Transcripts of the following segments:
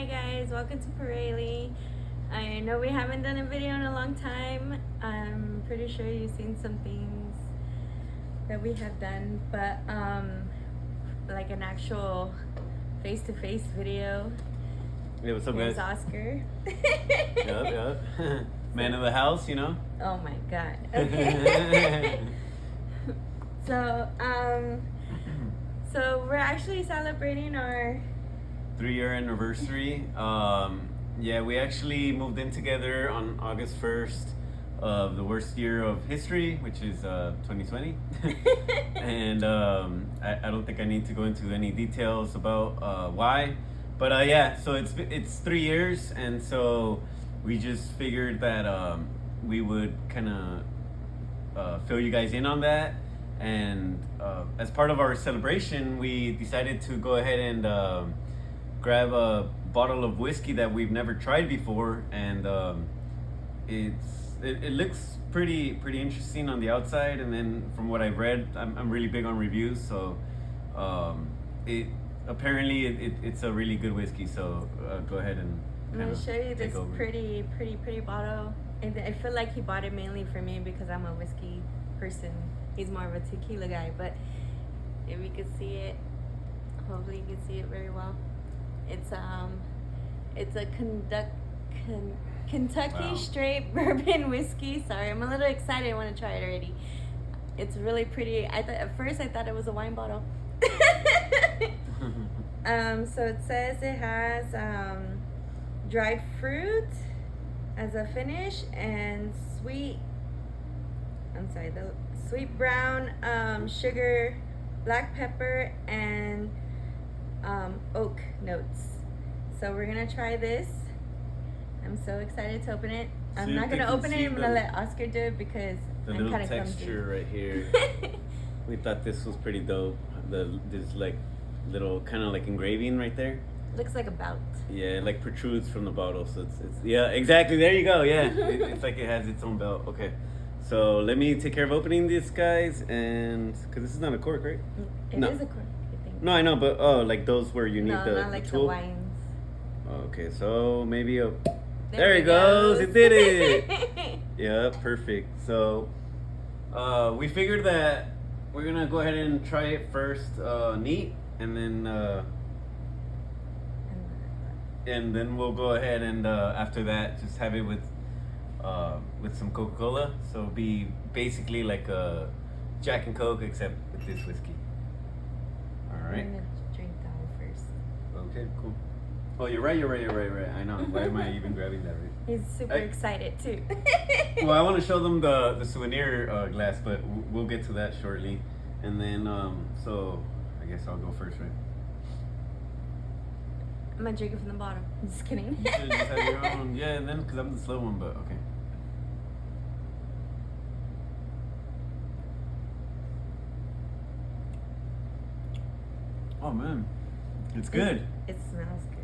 Hi guys, welcome to Pirelli. I know we haven't done a video in a long time. I'm pretty sure you've seen some things that we have done, but like an actual face-to-face video. Yeah, what's up, Here's guys? Oscar. Yup. Man of the house, you know? Oh my god. Okay. So we're actually celebrating our 3-year anniversary. Yeah, we actually moved in together on August 1st of the worst year of history, which is 2020. And I don't think I need to go into any details about why. But yeah, so it's 3 years, and so we just figured that we would kind of fill you guys in on that. And as part of our celebration, we decided to go ahead and grab a bottle of whiskey that we've never tried before, and it looks pretty interesting on the outside. And then from what I've read, I'm really big on reviews, so it's a really good whiskey. So go ahead and I'm gonna show you this over. pretty bottle, and I feel like he bought it mainly for me because I'm a whiskey person. He's more of a tequila guy, but if you could see it, hopefully you can see it very well. It's a Kentucky straight bourbon whiskey. Sorry, I'm a little excited. I want to try it already. It's really pretty. At first I thought it was a wine bottle. So it says it has dried fruit as a finish and sweet brown sugar, black pepper, and oak notes. So we're gonna try this. I'm so excited to open it. I'm not gonna open it. I'm gonna let Oscar do it because the I'm little kind of texture right here. We thought this was pretty dope. This like little kind of like engraving right there. Looks like a belt. Yeah, it like protrudes from the bottle, so it's yeah, exactly. There you go. Yeah, it's like it has its own belt. Okay, so let me take care of opening this, guys, and because this is not a cork, right? It is a cork, I think. No, I know, but like those where you need not like the tool. the wines. Okay, so maybe a. There it goes. It did it. Yeah, perfect. So, we figured that we're gonna go ahead and try it first, neat, and then we'll go ahead and after that just have it with some Coca-Cola. So it'll be basically like a Jack and Coke except with this whiskey. All right. I'm gonna drink that one first. Okay, cool. Oh, you're right. I know. Why am I even grabbing that? Right? He's super excited too. Well, I want to show them the souvenir glass, but we'll get to that shortly. And then, so I guess I'll go first, right? I'm gonna drink it from the bottom. I'm just kidding. You should just have your own. Yeah, and then because I'm the slow one, but okay. Oh man, it's good. It smells good.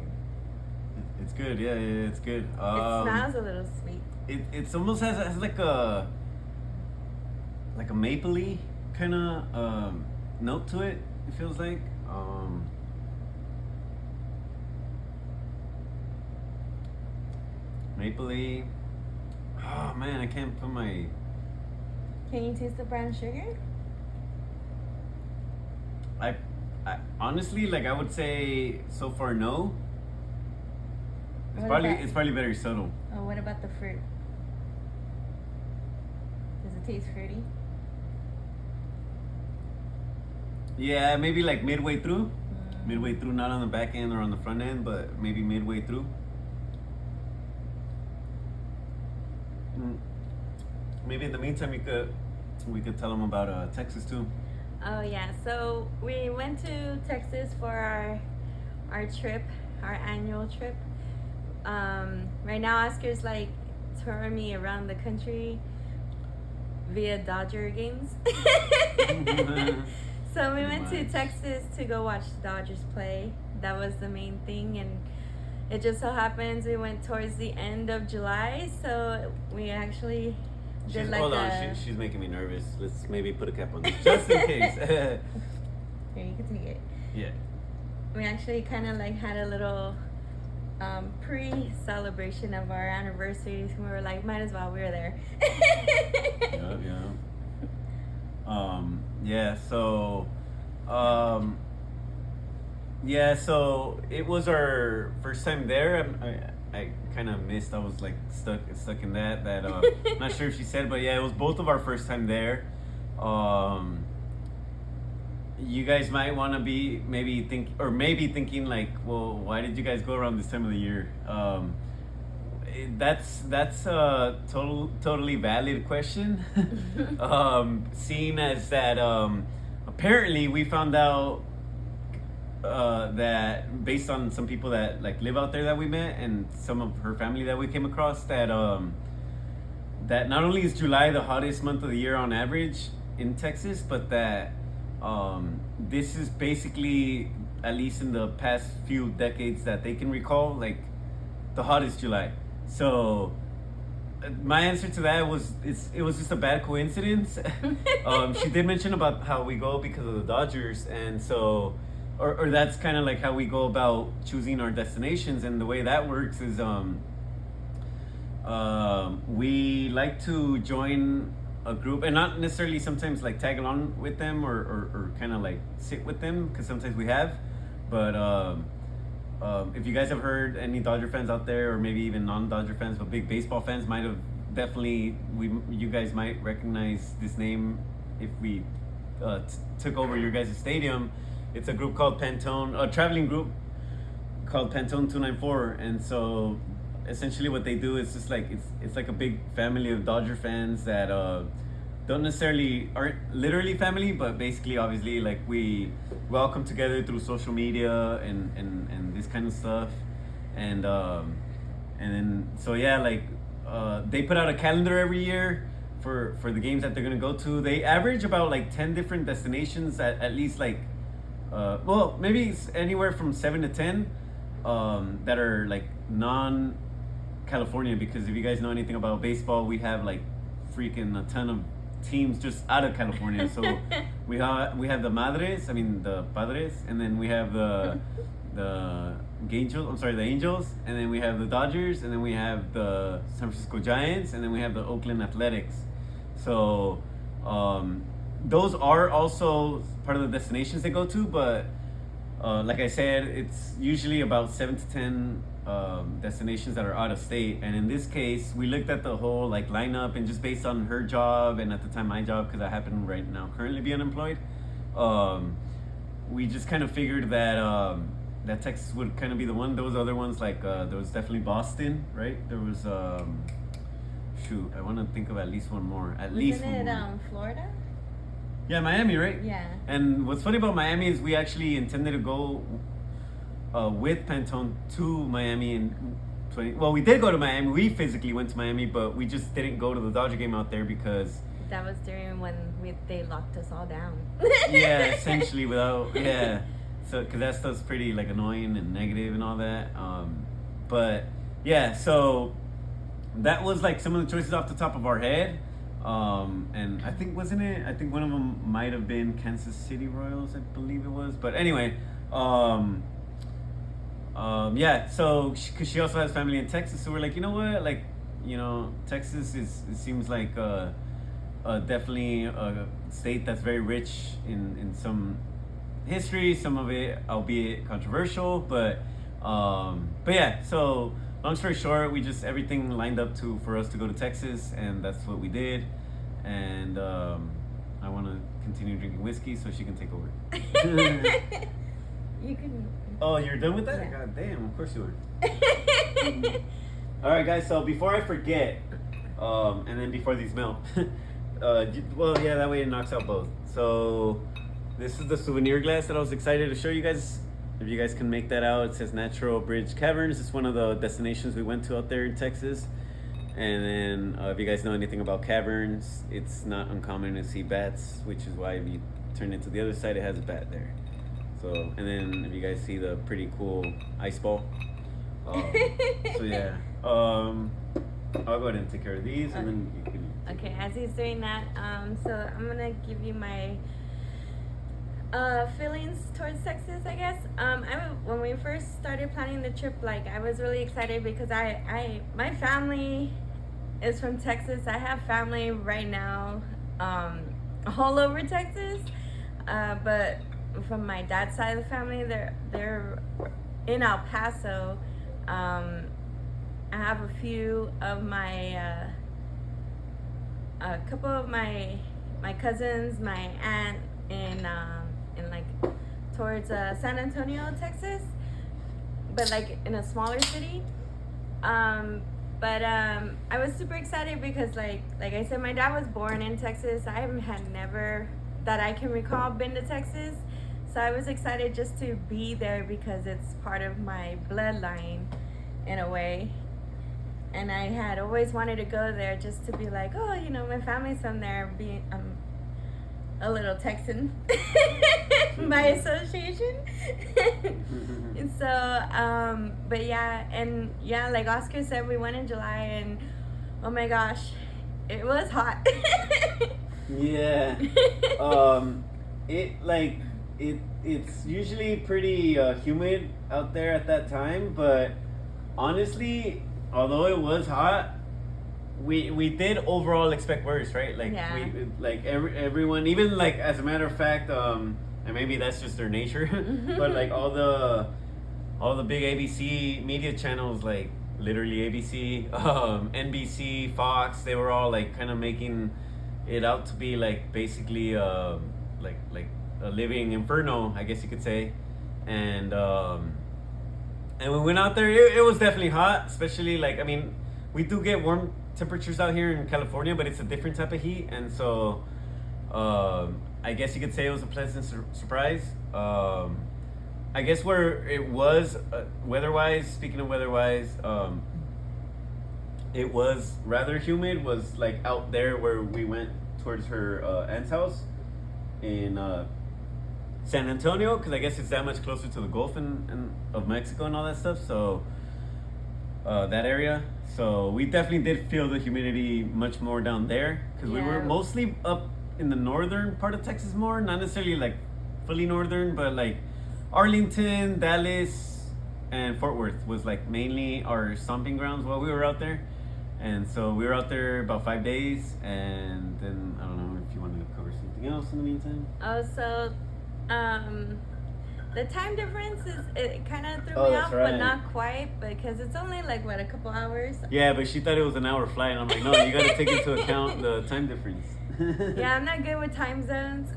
It's good. Yeah, it's good. It smells a little sweet. It's almost has like a mapley kind of note to it. It feels like. Mapley. Oh man, I can't put my. Can you taste the brown sugar? I honestly, like, I would say so far no. It's probably very subtle. Oh, what about the fruit? Does it taste fruity? Yeah, maybe like midway through. Midway through, not on the back end or on the front end, but maybe midway through. Maybe in the meantime, we could tell them about Texas too. Oh yeah, so we went to Texas for our trip, our annual trip. Right now, Oscar's like touring me around the country via Dodger games. So we went to Texas to go watch the Dodgers play. That was the main thing, and it just so happens we went towards the end of July, so we actually did like hold on, she's making me nervous. Let's maybe put a cap on this just in case. Here, you can take it. Yeah. We actually kind of like had a little pre-celebration of our anniversaries. We were like, might as well, we were there. Yeah. Yeah. So, yeah. So it was our first time there. I kind of missed. I was like stuck in that. Not sure if she said, but yeah, it was both of our first time there. You guys might want to be maybe thinking like, well, why did you guys go around this time of the year? That's a totally valid question. Seeing as that apparently we found out that based on some people that like live out there that we met and some of her family that we came across, that that not only is July the hottest month of the year on average in Texas, but that this is basically, at least in the past few decades that they can recall, like the hottest July. So my answer to that was it was just a bad coincidence. She did mention about how we go because of the Dodgers, and so or that's kind of like how we go about choosing our destinations. And the way that works is we like to join a group, and not necessarily sometimes like tag along with them or kind of like sit with them, because sometimes we have, but if you guys have heard, any Dodger fans out there, or maybe even non-Dodger fans but big baseball fans, might have definitely you guys might recognize this name if we took over your guys' stadium. It's a group called Pantone, a traveling group called Pantone 294, and so essentially what they do is just like it's like a big family of Dodger fans that don't necessarily aren't literally family, but basically obviously like we all come together through social media and this kind of stuff, and then so yeah, like they put out a calendar every year for the games that they're gonna go to. They average about like 10 different destinations at least, like well, maybe it's anywhere from 7 to 10 that are like non-California, because if you guys know anything about baseball, we have like freaking a ton of teams just out of California. So we have the Madres, I mean the Padres, and then we have the Angels, and then we have the Dodgers, and then we have the San Francisco Giants, and then we have the Oakland Athletics. So those are also part of the destinations they go to, but like I said, it's usually about 7 to 10 destinations that are out of state. And in this case, we looked at the whole like lineup, and just based on her job and at the time my job, because I happen right now currently be unemployed, we just kind of figured that that Texas would kind of be the one. Those other ones, like there was definitely Boston, right? There was shoot, I want to think of at least one more. Wasn't it Florida? Yeah, Miami, right? Yeah. And what's funny about Miami is we actually intended to go with Pantone to Miami in 20. Well, we did go to Miami. We physically went to Miami, but we just didn't go to the Dodger game out there because that was during when they locked us all down. Yeah, essentially yeah. So, because that stuff's pretty like annoying and negative and all that. But yeah, so that was like some of the choices off the top of our head. And I think one of them might have been Kansas City Royals, I believe it was. But anyway, yeah. So because she also has family in Texas, so we're like, you know what, like, you know, Texas it seems like definitely a state that's very rich in some history, some of it albeit controversial, but yeah. So long story short, everything lined up for us to go to Texas, and that's what we did. And I want to continue drinking whiskey so she can take over. You can. Oh, you're done with that? Yeah. God damn, of course you were. All right, guys. So before I forget, and then before these melt, well, yeah, that way it knocks out both. So this is the souvenir glass that I was excited to show you guys. If you guys can make that out, it says Natural Bridge Caverns. It's one of the destinations we went to out there in Texas. And then if you guys know anything about caverns, it's not uncommon to see bats, which is why if you turn it to the other side, it has a bat there. So, and then if you guys see the pretty cool ice ball. So yeah, I'll go ahead and take care of these, and then you can. Okay, as he's doing that, so I'm gonna give you my feelings towards Texas, I guess. When we first started planning the trip, like I was really excited because my family is from Texas. I have family right now, all over Texas, but from my dad's side of the family, they're in El Paso. I have a few of my a couple of my cousins, my aunt in like towards San Antonio, Texas, but like in a smaller city. But I was super excited because like I said, my dad was born in Texas. I had never, that I can recall, been to Texas. So I was excited just to be there because it's part of my bloodline in a way. And I had always wanted to go there just to be like, oh, you know, my family's from there. Being a little Texan by association. And so, but yeah, like Oscar said, we went in July, and oh my gosh, it was hot. Yeah. It's usually pretty humid out there at that time, but honestly, although it was hot, we did overall expect worse, right? Like everyone, even like as a matter of fact, and maybe that's just their nature, but like all the big ABC media channels, like literally ABC, NBC, Fox, they were all like kind of making it out to be like basically like a living inferno, I guess you could say. And we went out there, it was definitely hot, especially like, I mean, we do get warm temperatures out here in California, but it's a different type of heat. And so I guess you could say it was a pleasant surprise. I guess where it was weather-wise, speaking of weather-wise, it was rather humid, was like out there where we went towards her aunt's house in San Antonio, because I guess it's that much closer to the Gulf and of Mexico and all that stuff. So that area. So we definitely did feel the humidity much more down there, because we were mostly up in the northern part of Texas more, not necessarily like fully northern, but like Arlington, Dallas, and Fort Worth was like mainly our stomping grounds while we were out there. And so we were out there about 5 days, and then I don't know if you wanted to cover something else in the meantime. Oh, so the time difference it kind of threw me off, but not quite, because it's only like what, a couple hours. Yeah, but she thought it was an hour flight, and I'm like, no, you got to take into account the time difference. Yeah, I'm not good with time zones.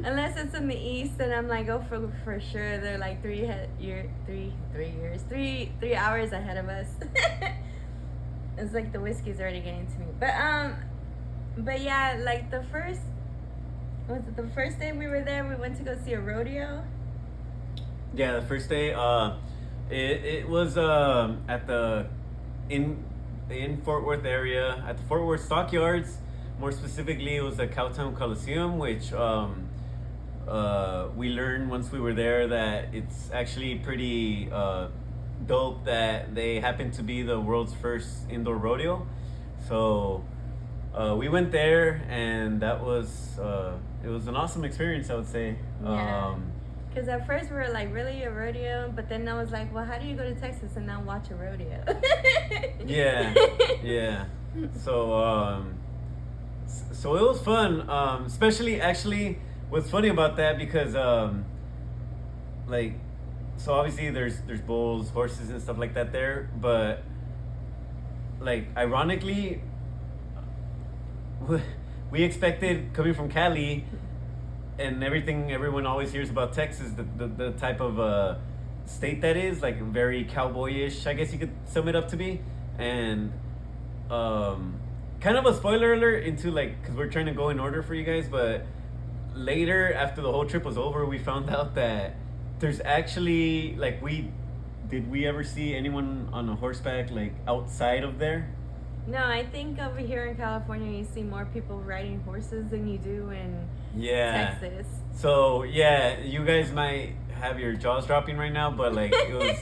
Unless it's in the east, and I'm like, oh, for sure they're like 3 hours ahead of us. It's like the whiskey's already getting to me. But yeah, like the first day we were there, we went to go see a rodeo. Yeah, the first day, it was at the in Fort Worth area, at the Fort Worth Stockyards. More specifically, it was the Cowtown Coliseum, which we learned once we were there that it's actually pretty dope that they happen to be the world's first indoor rodeo. So we went there, and that was it was an awesome experience, I would say. Yeah. Because at first we were like, really, a rodeo? But then I was like, well, how do you go to Texas and not watch a rodeo? Yeah. So it was fun, especially actually what's funny about that, because like, so obviously there's bulls, horses, and stuff like that there, but like ironically, we expected, coming from Cali and everything everyone always hears about Texas, the type of state that is, like very cowboyish, I guess you could sum it up to be. And kind of a spoiler alert into like, because we're trying to go in order for you guys, but later after the whole trip was over, we found out that there's actually like, did we ever see anyone on a horseback like outside of there? No, I think over here in California you see more people riding horses than you do in Texas. So yeah, you guys might have your jaws dropping right now, but like it was,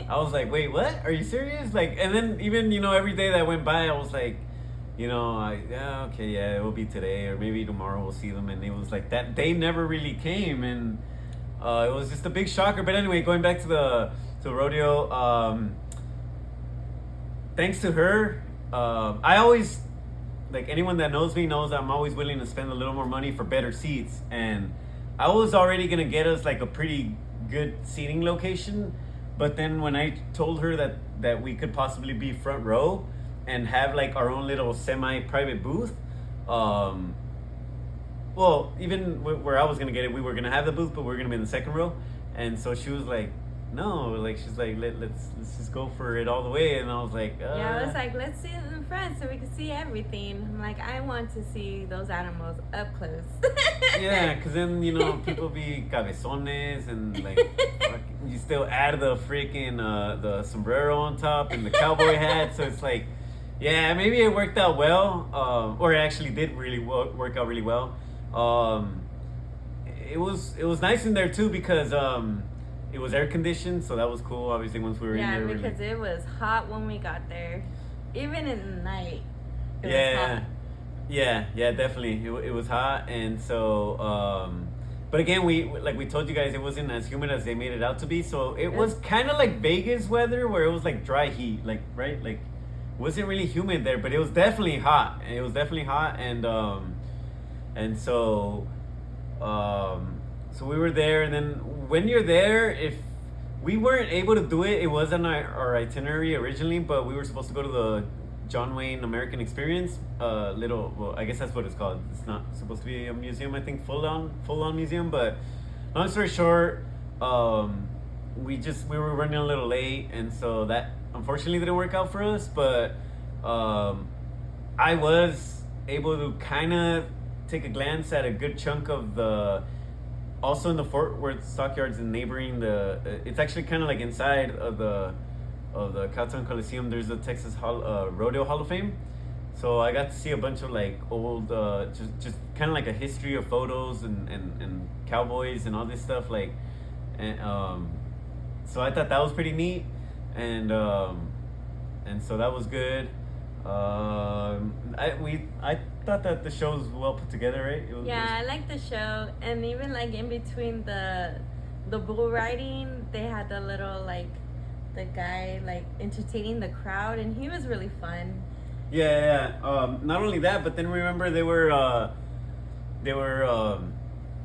I was like, wait, what? Are you serious? Like, and then even, you know, every day that went by, I was like, yeah, okay, yeah, it will be today or maybe tomorrow we'll see them. And it was like that they never really came, and it was just a big shocker. But anyway, going back to the rodeo, thanks to her, I always, like, anyone that knows me knows I'm always willing to spend a little more money for better seats, and I was already gonna get us like a pretty good seating location, but then when I told her that we could possibly be front row and have like our own little semi-private booth, well, even where I was gonna get it, we were gonna have the booth, but we are gonna be in the second row, and so she was like, no, like she's like, let's just go for it all the way. And I was like, yeah, I was like, let's sit in front so we can see everything. I'm like, I want to see those animals up close. Yeah, because then people be cabezones, and like you still add the freaking the sombrero on top and the cowboy hat, so it's like, yeah, maybe it worked out well, or it actually did really work out really well. It was nice in there too because it was air conditioned, so that was cool. Obviously, once we were in there. Yeah, because it was hot when we got there, even in the night. It was hot. Yeah, definitely. It was hot, and so. But again, we told you guys, it wasn't as humid as they made it out to be. So it was kind of like Vegas weather, where it was like dry heat, like right, like wasn't really humid there, but it was definitely hot. It was definitely hot, and so. So we were there, and then when you're there, if we weren't able to do it, it was on our itinerary originally, but we were supposed to go to the John Wayne American Experience, well, I guess that's what it's called. It's not supposed to be a museum, I think, full on museum, but long story short, we were running a little late, and so that unfortunately didn't work out for us, but I was able to kind of take a glance at a good chunk of also in the Fort Worth Stockyards and neighboring it's actually kind of like inside of the Cowtown Coliseum. There's the Texas Rodeo Hall of Fame, so I got to see a bunch of like old, just kind of like a history of photos and cowboys and all this stuff, like, and so I thought that was pretty neat, and so that was good. I thought that the show was well put together, right? I liked the show, and even like in between the bull riding, they had the little like the guy like entertaining the crowd, and he was really fun. Yeah. Not only that, but then remember they were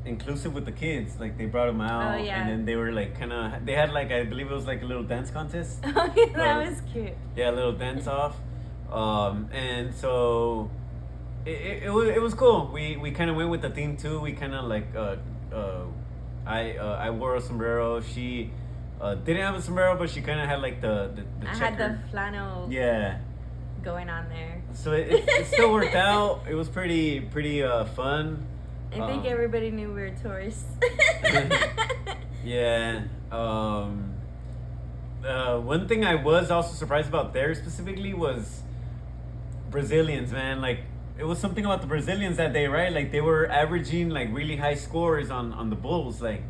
inclusive with the kids. Like they brought them out, and then they were like they had like, I believe it was like a little dance contest. Oh yeah, that was cute. Yeah, a little dance off. And so it was cool. We kind of went with the theme too. We kind of like I wore a sombrero. She didn't have a sombrero, but she kind of had like the I checker. had the flannel. Yeah. Going on there. So it still worked out. It was pretty fun. I think everybody knew we were tourists. Yeah. One thing I was also surprised about there specifically was Brazilians, man. Like, it was something about the Brazilians that day, right? Like, they were averaging like really high scores on the bulls. Like,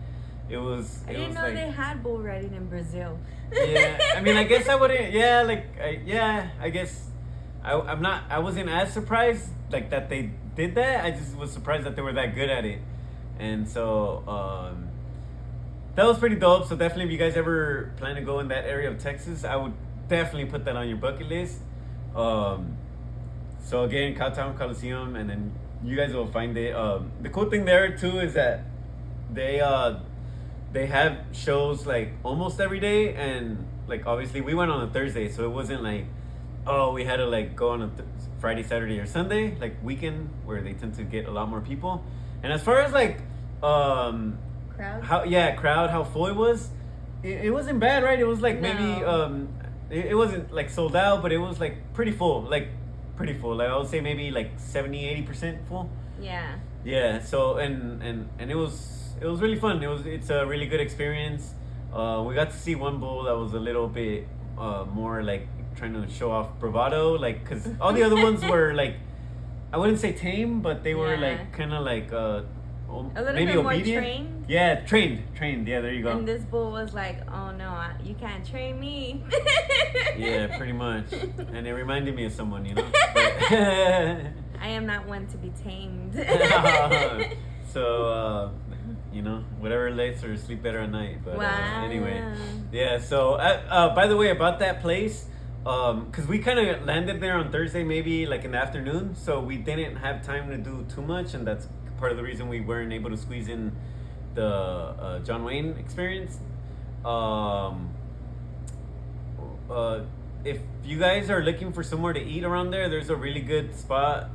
I didn't know they had bull riding in Brazil. Yeah, I mean, I guess I wouldn't. Yeah, like, I guess I wasn't as surprised like that they did that. I just was surprised that they were that good at it, and so that was pretty dope. So definitely, if you guys ever plan to go in that area of Texas, I would definitely put that on your bucket list. So again, Cowtown Coliseum, and then you guys will find it. The cool thing there too is that they have shows like almost every day, and like obviously we went on a Thursday, so it wasn't like, oh, we had to like go on a Friday, Saturday, or Sunday, like weekend, where they tend to get a lot more people. And as far as like crowd, how full it was, it wasn't bad, right? It was like maybe it wasn't like sold out, but it was like pretty full. Like I would say maybe like 70-80% full. Yeah. So and it was really fun. It's a really good experience. We got to see one bull that was a little bit more like trying to show off bravado, like, because all the other ones were like, I wouldn't say tame, but they were like kind of like A little maybe bit more obedient. trained. Yeah, trained. Yeah, there you go. And this bull was like, "Oh no, you can't train me." Yeah, pretty much. And it reminded me of someone, you know. I am not one to be tamed. So, you know, whatever lets her sleep better at night. But Wow. anyway, yeah. So, by the way, about that place, because we kind of landed there on Thursday, maybe like in the afternoon, so we didn't have time to do too much, and that's part of the reason we weren't able to squeeze in the John Wayne experience. If you guys are looking for somewhere to eat around there, there's a really good spot,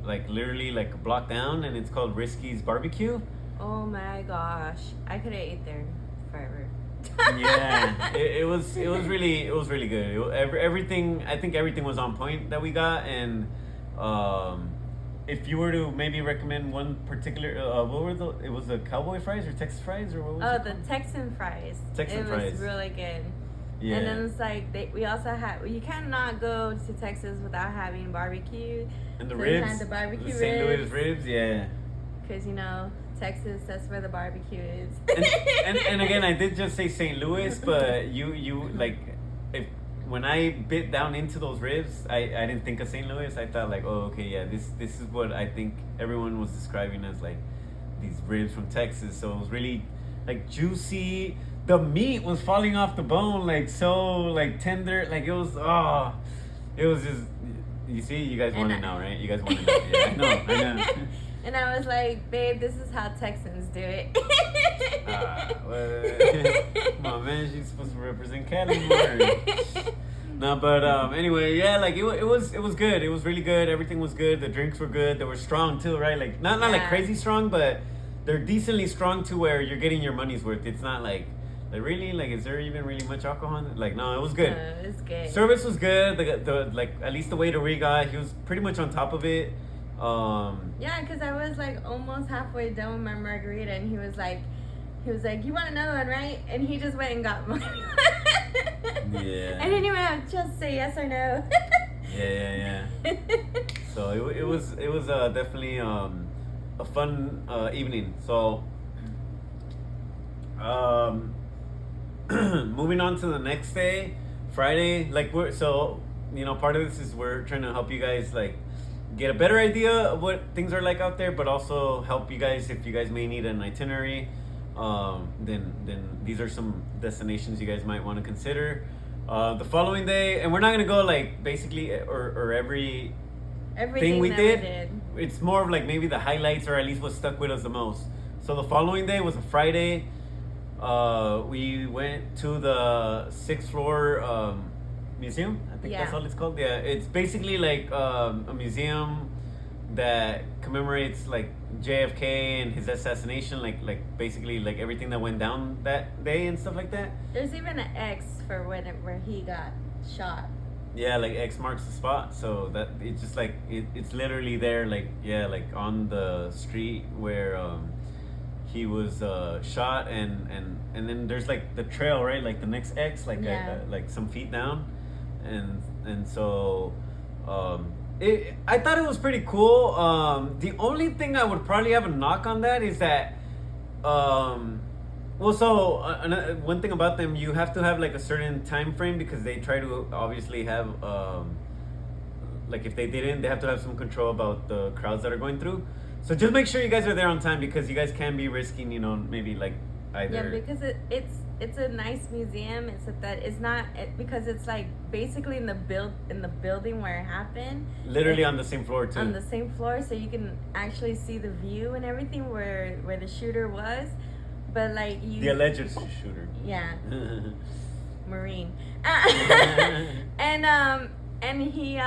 like literally like a block down, and it's called Risky's Barbecue. Oh my gosh, I could have ate there forever. Yeah, it was really good. Everything, I think everything was on point that we got, and if you were to maybe recommend one particular, what were it was the cowboy fries or Texas fries or what was it? Oh, the Texan fries. Texan fries. It was really good. Yeah. And then it's like we also had, you cannot go to Texas without having barbecue. And the So ribs. we had the barbecue the St. Louis ribs. ribs, yeah. Because, you know, Texas, that's where the barbecue is. And again, I did just say St. Louis, but you like, when I bit down into those ribs, I didn't think of St. Louis. I thought like, oh, okay, yeah, this is what I think everyone was describing as like these ribs from Texas. So it was really like juicy. The meat was falling off the bone, like so like tender. Like it was just, you see, you guys want it now, right? You guys want it now. Yeah, I know. And I was like, babe, this is how Texans do it. Come on, man, she's supposed to represent Cali more. No, but anyway, yeah, like it was good. It was really good. Everything was good. The drinks were good. They were strong too, right? Like not like crazy strong, but they're decently strong to where you're getting your money's worth. It's not like really, like, is there even really much alcohol in it? Like, no, it was good. It was good. Service was good. The like, at least the waiter we got, he was pretty much on top of it. Yeah, because I was like almost halfway done with my margarita, and he was like, you want another one, right? And he just went and got one. Yeah. I didn't even have to just say yes or no. Yeah. So it was definitely a fun evening. So moving on to the next day, Friday. Like part of this is we're trying to help you guys like get a better idea of what things are like out there, but also help you guys if you guys may need an itinerary. Then these are some destinations you guys might want to consider. The following day, and we're not gonna go like basically or everything we did. It's more of like maybe the highlights or at least what stuck with us the most. So the following day was a Friday. We went to the 6th floor museum. I think that's all it's called. Yeah, it's basically like a museum that commemorates like JFK and his assassination, like basically like everything that went down that day and stuff like that. There's even an X for where he got shot. Yeah, like X marks the spot. So that it's just like it's literally there, like like on the street where he was shot, and then there's like the trail, right? Like the next X, like like some feet down, and so I thought it was pretty cool. The only thing I would probably have a knock on that is that one thing about them, you have to have like a certain time frame because they try to obviously have like if they didn't, they have to have some control about the crowds that are going through. So just make sure you guys are there on time because you guys can be risking, maybe like either. Yeah, because it's a nice museum. Because it's like basically in the building where it happened. Literally on the same floor too. On the same floor, so you can actually see the view and everything where the shooter was, but like the alleged shooter. Yeah. Marine. And he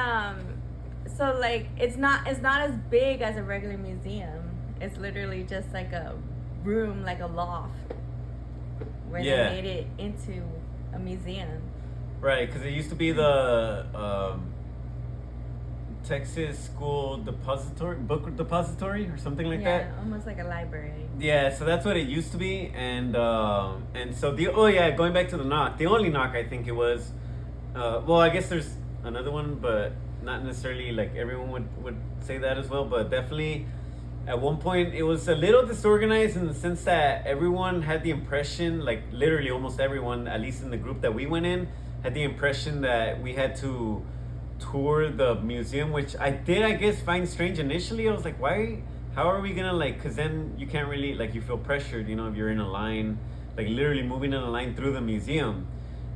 so like it's not as big as a regular museum. It's literally just like a room, like a loft, where they made it into a museum. Right, because it used to be the Texas School Book Depository or something like that. Yeah, almost like a library. Yeah, so that's what it used to be, and so going back to the knock, the only knock I think it was, I guess there's another one, but not necessarily like everyone would say that as well, but definitely at one point it was a little disorganized in the sense that everyone had the impression, like literally almost everyone, at least in the group that we went in, had the impression that we had to tour the museum, which I did, I guess, find strange initially. I was like, why? How are we gonna like? Because then you can't really like, you feel pressured, you know, if you're in a line, like literally moving in a line through the museum.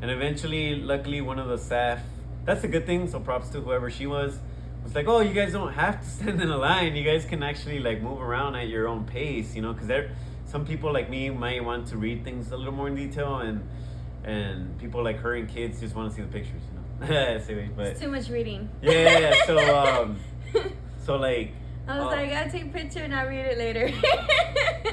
And eventually, luckily, one of the staff, that's a good thing, so props to whoever she was like, oh, you guys don't have to stand in a line. You guys can actually like move around at your own pace, you know, because there, some people like me might want to read things a little more in detail, and people like her and kids just want to see the pictures, you know. But it's too much reading. Yeah. So like. I was like, I gotta take a picture and I'll read it later.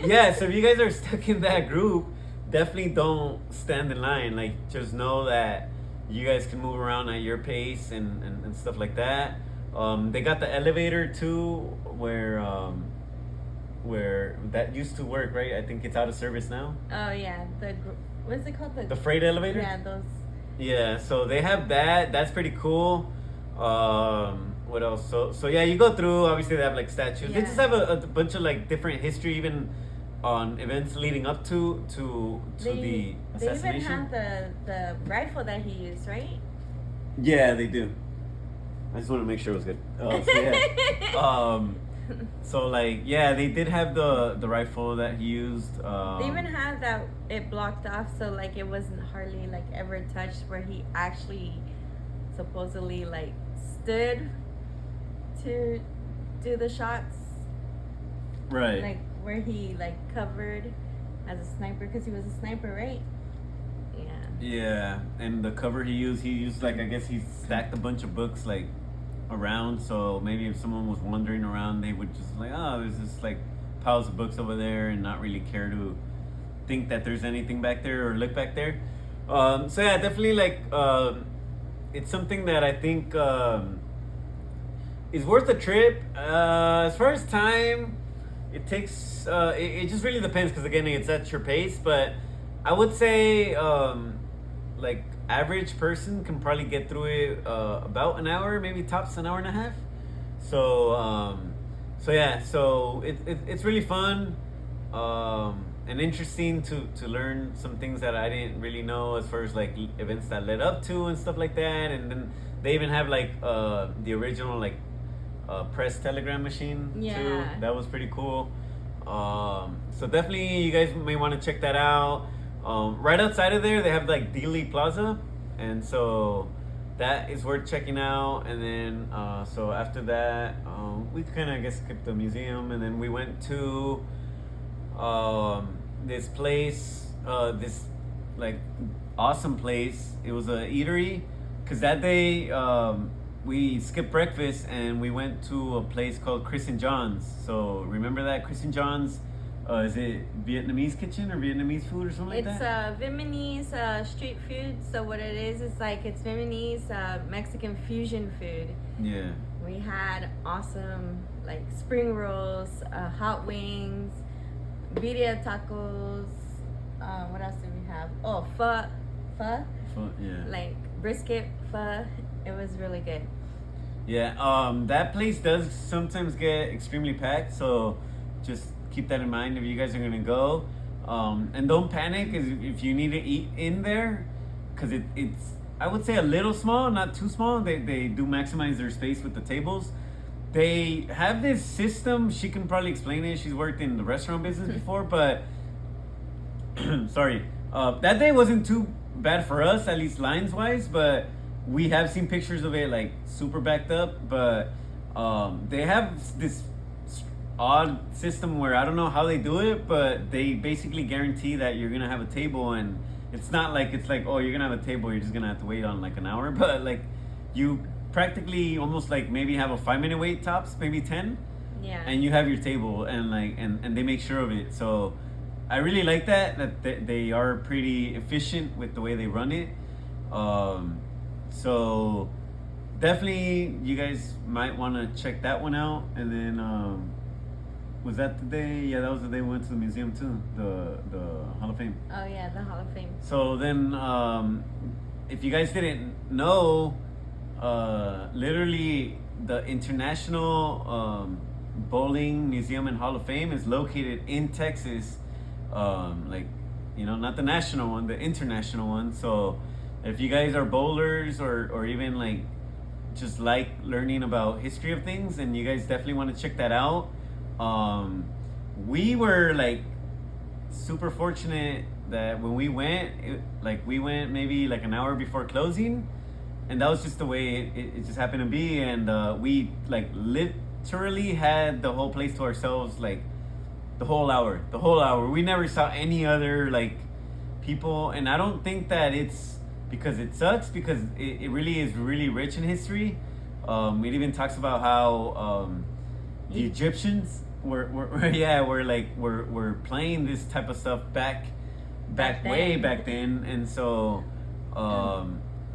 Yeah, so if you guys are stuck in that group, definitely don't stand in line. Like, just know that you guys can move around at your pace and stuff like that. They got the elevator too, where that used to work, right? I think it's out of service now. Oh yeah, what's it called? The freight elevator? Yeah, those. Yeah, so they have that. That's pretty cool. What else? So yeah, you go through. Obviously, they have like statues. Yeah. They just have a bunch of like different history, even on events leading up to the assassination. They even have the rifle that he used, right? Yeah, they do. I just want to make sure it was good. So like, yeah, they did have the rifle that he used. They even have that it blocked off, so like it wasn't hardly like ever touched, where he actually supposedly like stood to do the shots. Right. Like where he like covered as a sniper, because he was a sniper, right? Yeah. Yeah, and the cover he used like, I guess he stacked a bunch of books like around, so maybe if someone was wandering around, they would just like, oh, there's just like piles of books over there, and not really care to think that there's anything back there or look back there. So yeah, definitely like it's something that I think is worth a trip. As far as time, it takes it just really depends, because again, it's at your pace, but I would say like average person can probably get through it about an hour, maybe tops an hour and a half. So yeah, so it's really fun and interesting to learn some things that I didn't really know, as far as like events that led up to and stuff like that. And then they even have like the original like press telegram machine too. That was pretty cool. So definitely you guys may want to check that out. Right outside of there, they have like Dealey Plaza, and so that is worth checking out. And then so after that, we kind of, I guess, skipped the museum, and then we went to this place, this like awesome place. It was a eatery, because that day we skipped breakfast and we went to a place called Chris and John's. So remember that Chris and John's? Is it Vietnamese kitchen or Vietnamese food or something like that? It's Vietnamese street food. So what it is like it's Vietnamese Mexican fusion food. Yeah. We had awesome like spring rolls, hot wings, birria tacos. What else did we have? Oh, pho. Pho, yeah. Like brisket pho. It was really good. Yeah. That place does sometimes get extremely packed, so just keep that in mind if you guys are gonna go. And don't panic if you need to eat in there, because it's, I would say, a little small, not too small. They do maximize their space with the tables. They have this system. She can probably explain it. She's worked in the restaurant business before, but sorry, that day wasn't too bad for us, at least lines wise, but we have seen pictures of it like super backed up. But they have this odd system where I don't know how they do it, but they basically guarantee that you're gonna have a table. And it's not like, it's like, oh, you're gonna have a table, you're just gonna have to wait on like an hour, but like you practically almost like maybe have a 5-minute wait tops, maybe 10. Yeah. And you have your table, and like and they make sure of it. So I really like that they are pretty efficient with the way they run it. So definitely you guys might want to check that one out. And then was that the day? Yeah, that was the day we went to the museum too, the Hall of Fame. Oh yeah, the Hall of Fame. So then if you guys didn't know, literally the international Bowling Museum and Hall of Fame is located in Texas. Like, not the national one, the international one. So if you guys are bowlers or even like just like learning about history of things, and you guys definitely want to check that out. We were like super fortunate that when we went, we went maybe like an hour before closing, and that was just the way it just happened to be. And we like literally had the whole place to ourselves, like the whole hour. We never saw any other like people, and I don't think that it's because it sucks, because it really is really rich in history. It even talks about how the Egyptians were playing this type of stuff back then, and so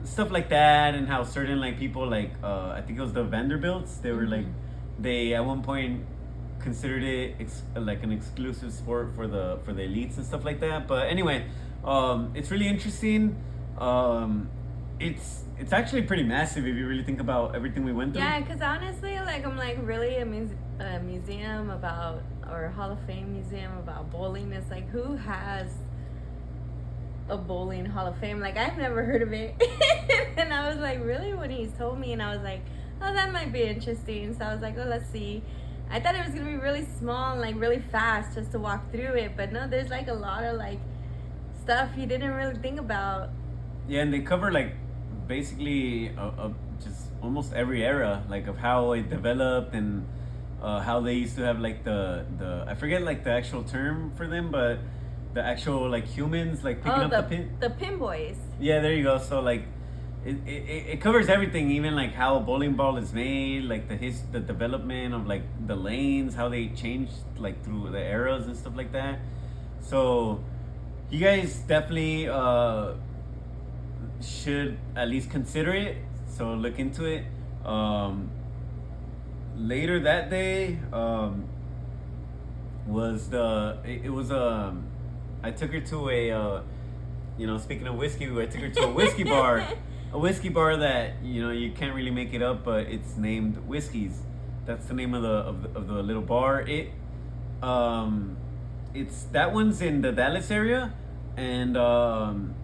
stuff like that, and how certain like people like I think it was the Vanderbilts, they were like, they at one point considered it like an exclusive sport for the elites and stuff like that. But anyway, it's really interesting. It's actually pretty massive if you really think about everything we went through. Yeah, because honestly, like, I'm like, really a museum about, or a Hall of Fame museum about bowling. It's like, who has a bowling Hall of Fame? Like, I've never heard of it. And I was like, really? When he's told me, and I was like, oh, that might be interesting. So I was like, oh, let's see. I thought it was going to be really small and like really fast just to walk through it. But no, there's like a lot of like stuff you didn't really think about. Yeah, and they cover like basically just almost every era, like of how it developed, and how they used to have like the I forget like the actual term for them, but the actual like humans like picking up the pin boys. Yeah, there you go. So like it covers everything, even like how a bowling ball is made, like the development of like the lanes, how they changed like through the eras and stuff like that. So you guys definitely should at least consider it. So look into it. Later that day I took her to a speaking of whiskey, I took her to a whiskey bar. A whiskey bar that you can't really make it up, but it's named Whiskies. That's the name of the little bar. It's that one's in the Dallas area, and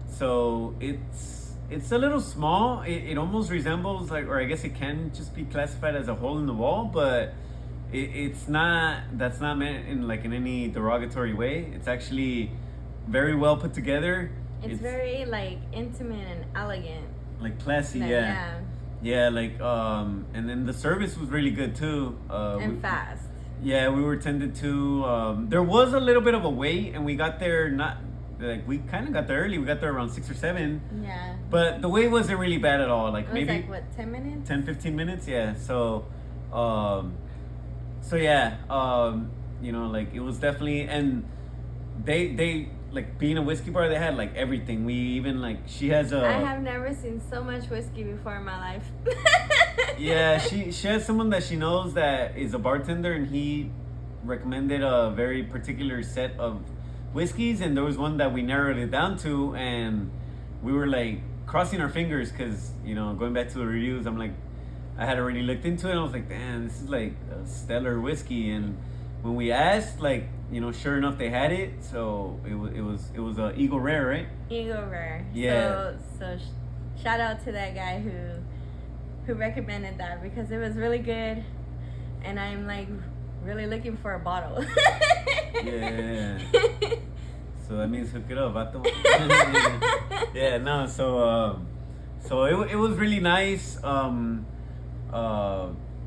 so it's a little small. It almost resembles like, or I guess it can just be classified as a hole in the wall, but it's not. That's not meant in any derogatory way. It's actually very well put together. It's very like intimate and elegant. Like classy, yeah. Like and then the service was really good too. And fast. Yeah, we were tended to. There was a little bit of a wait, and we got there we kind of got there early. We got there around 6 or 7. Yeah. But the wait wasn't really bad at all. Like it was maybe like what, 10 minutes? 10, 15 minutes, yeah. So yeah, like it was definitely, and they like being a whiskey bar, they had like everything. We even like she has a. I have never seen so much whiskey before in my life. Yeah, she has someone that she knows that is a bartender, and he recommended a very particular set of whiskeys, and there was one that we narrowed it down to, and we were like crossing our fingers because going back to the reviews, I'm like, I had already looked into it, and I was like, damn, this is like a stellar whiskey. And when we asked, like, sure enough, they had it. So it was a Eagle Rare, right? Eagle Rare. Yeah. So shout out to that guy who recommended that, because it was really good, and I'm like really looking for a bottle. Yeah. So that means hook it up, vato. Yeah, no. So it was really nice.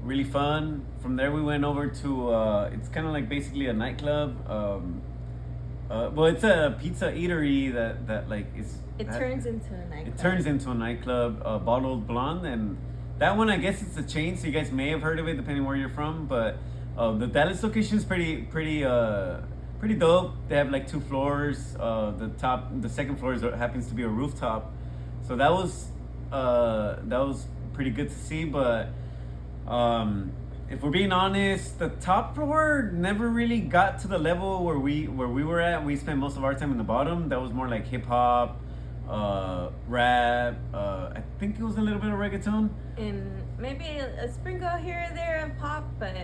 Really fun. From there, we went over to it's kind of like basically a nightclub. Well, it's a pizza eatery that like is. It turns into a nightclub. It turns into a nightclub. Bottled Blonde, and that one, I guess it's a chain, so you guys may have heard of it depending where you're from. But the Dallas location is pretty dope. They have like 2 floors. The second floor happens to be a rooftop, so that was pretty good to see. But if we're being honest, the top floor never really got to the level where we were at. We spent most of our time in the bottom. That was more like hip hop, rap. I think it was a little bit of reggaeton. And maybe a sprinkle here or there of pop, but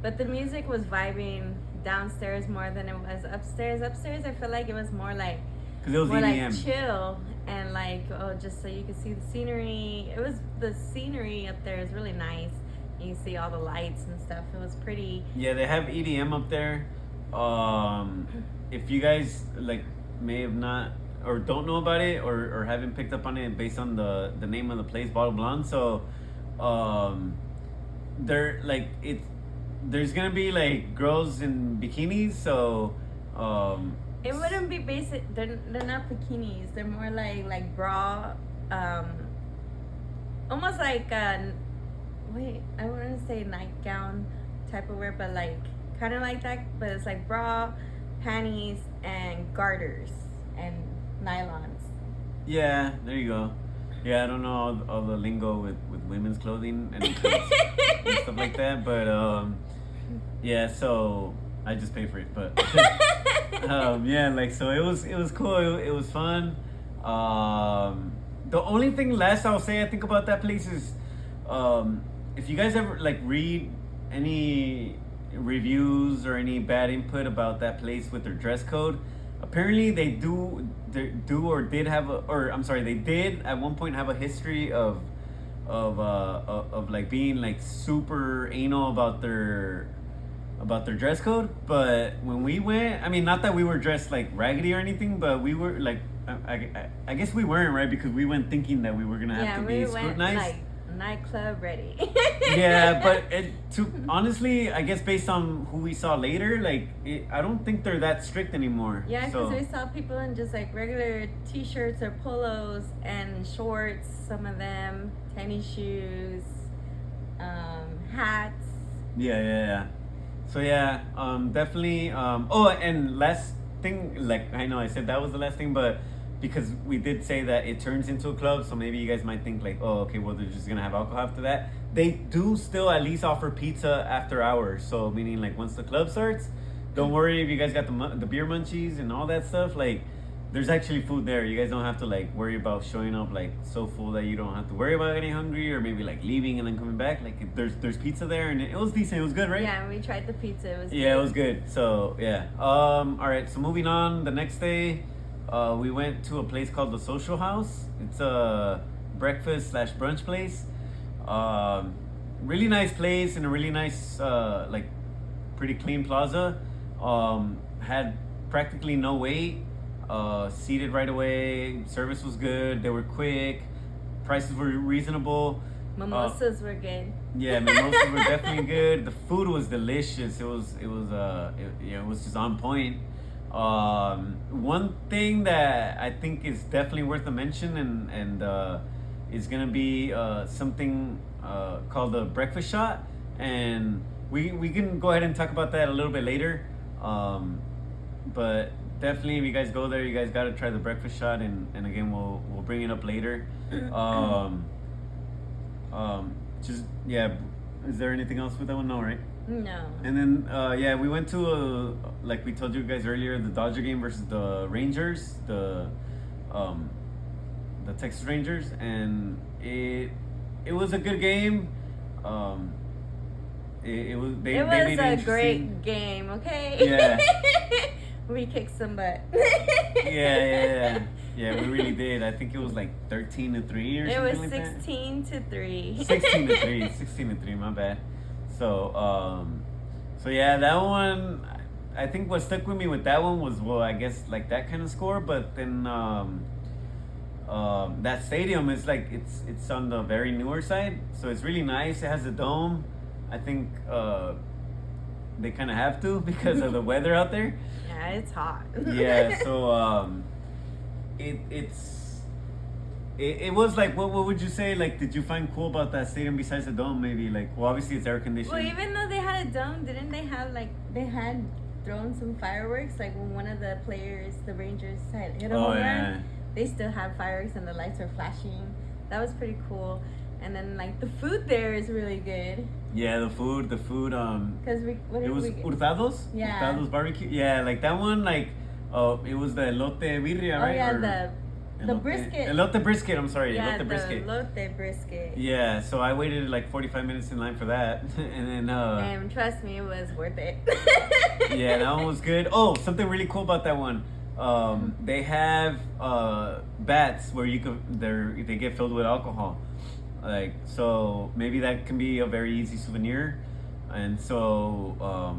But the music was vibing downstairs more than it was upstairs. Upstairs, I feel like it was more like Because it was more EDM. like chill and like just so you could see the scenery. It was the scenery up there is really nice. You can see all the lights and stuff. It was pretty. Yeah, they have EDM up there. If you guys like may have not or don't know about it or haven't picked up on it based on the name of the place, Bottle Blonde. So, they're like it's there's gonna be like girls in bikinis. So, It wouldn't be basic. They're not bikinis. They're more like bra, almost like wait. I wouldn't say nightgown type of wear, but like kind of like that. But it's like bra, panties, and garters and nylons. yeah, there you go. Yeah, I don't know all the lingo with women's clothing and stuff like that, but yeah. So I just pay for it, but yeah, like so it was cool. It was fun. The only thing last I'll say I think about that place is if you guys ever like read any reviews or any bad input about that place with their dress code, apparently they did at one point have a history of like being like super anal about their dress code. But when we went, I mean, not that we were dressed like raggedy or anything, but we were like I guess we weren't, right, because we went thinking that we were gonna have to be scrutinized. Like nightclub ready. Yeah, but honestly, I guess based on who we saw later, like I don't think they're that strict anymore. Yeah, because we saw people in just like regular t-shirts or polos and shorts. Some of them tennis shoes, hats. Yeah. So yeah, definitely. Oh, and last thing, like I know I said that was the last thing, but because we did say that it turns into a club, so maybe you guys might think like, oh, okay, well they're just gonna have alcohol after that. They do still at least offer pizza after hours, so meaning like once the club starts, don't worry if you guys got the beer munchies and all that stuff. Like, there's actually food there. You guys don't have to like worry about showing up like so full that you don't have to worry about getting hungry or maybe like leaving and then coming back. Like there's pizza there and it was decent. It was good, right? Yeah, we tried the pizza. It was yeah, good. It was good. So yeah. All right. So moving on. The next day, we went to a place called the Social House. It's a breakfast / brunch place. Really nice place and a really nice like pretty clean plaza. Had practically no wait. Seated right away. Service was good. They were quick. Prices were reasonable. Mimosas were good. Yeah, mimosas were definitely good. The food was delicious. It was just on point. One thing that I think is definitely worth a mention and is gonna be something called the breakfast shot, and we can go ahead and talk about that a little bit later. But definitely, if you guys go there, you guys gotta try the breakfast shot, and again, we'll bring it up later. Just yeah. Is there anything else with that one? No, right? No. And then yeah, we went to like we told you guys earlier, the Dodger game versus the Rangers, the Texas Rangers, and it was a good game. It was a great game. Okay. Yeah. We kicked some butt. Yeah, we really did. I think it was like 13-3 or something like that. It was 16-3. 16-3, my bad. So yeah, that one, I think what stuck with me with that one was, well, I guess like that kind of score, but then that stadium is like, it's on the very newer side, so it's really nice. It has a dome. I think they kind of have to because of the weather out there. Yeah, it's hot. Yeah, so it was like, what would you say, like, did you find cool about that stadium besides the dome? Maybe like, well, obviously it's air conditioned. Well, even though they had a dome, didn't they have like, they had thrown some fireworks, like when one of the players, the Rangers, had hit a home run, they still have fireworks and the lights are flashing. That was pretty cool. And then like the food there is really good. Yeah, the food. Because it was Hurtado's. Yeah. Hurtado's barbecue. Yeah, like that one. Like, it was the elote birria, right? Oh yeah, The brisket. Elote brisket, I'm sorry. Yeah, Elote brisket. elote brisket. Yeah, so I waited like 45 minutes in line for that. And then... and trust me, it was worth it. Yeah, that one was good. Oh, something really cool about that one. They have bats where they get filled with alcohol. Like, so maybe that can be a very easy souvenir. And so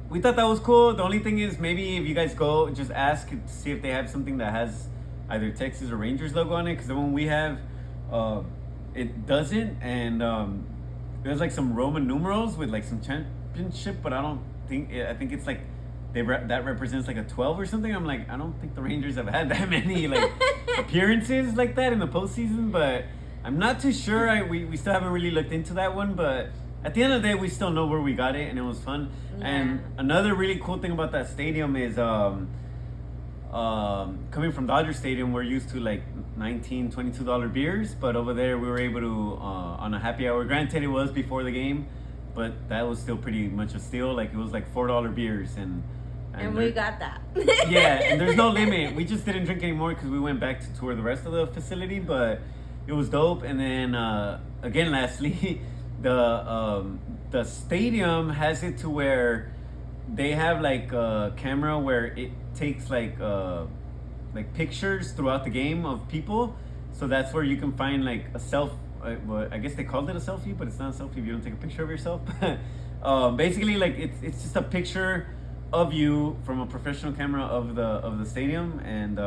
we thought that was cool. The only thing is, maybe if you guys go, just ask to see if they have something that has either Texas or Rangers logo on it. Because the one we have, it doesn't. And there's like some Roman numerals with like some championship, but I think it's like that represents like a 12 or something. I'm like, I don't think the Rangers have had that many like appearances like that in the postseason, but I'm not too sure. We still haven't really looked into that one, but at the end of the day, we still know where we got it, and it was fun. Yeah. And another really cool thing about that stadium is coming from Dodger Stadium, we're used to like $19, $22 beers, but over there we were able to on a happy hour. Granted, it was before the game, but that was still pretty much a steal. Like, it was like $4 beers, and we got that. Yeah, and there's no limit. We just didn't drink anymore because we went back to tour the rest of the facility, but it was dope. And then again, lastly, the stadium has it to where they have like a camera where it takes like pictures throughout the game of people. So that's where you can find like a well, I guess they called it a selfie, but it's not a selfie if you don't take a picture of yourself. Basically, like it's just a picture of you from a professional camera of the stadium, and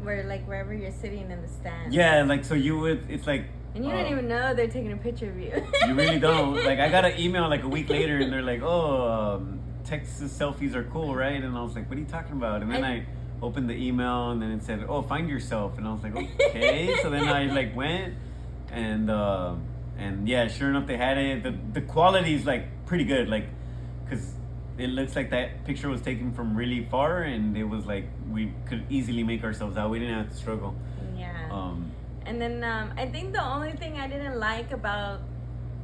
wherever you're sitting in the stands. Yeah, like so it's like. And you don't even know they're taking a picture of you. You really don't. Like, I got an email like a week later, and they're like, "Oh, Texas selfies are cool, right?" And I was like, "What are you talking about?" And then I opened the email, and then it said, "Oh, find yourself." And I was like, "Okay." So then I like went, and yeah, sure enough, they had it. The quality is like pretty good, like, because it looks like that picture was taken from really far, and it was like we could easily make ourselves out. We didn't have to struggle. Yeah. And then I think the only thing I didn't like about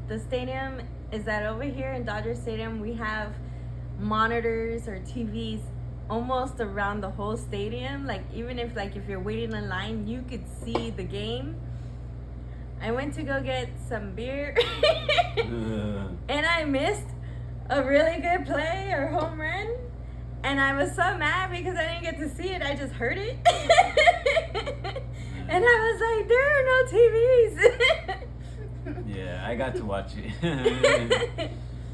the stadium is that over here in Dodger Stadium we have monitors or TVs almost around the whole stadium. Like, even if you're waiting in line, you could see the game. I went to go get some beer and I missed a really good play or home run, and I was so mad because I didn't get to see it. I just heard it. And I was like, there are no TVs. Yeah, I got to watch it.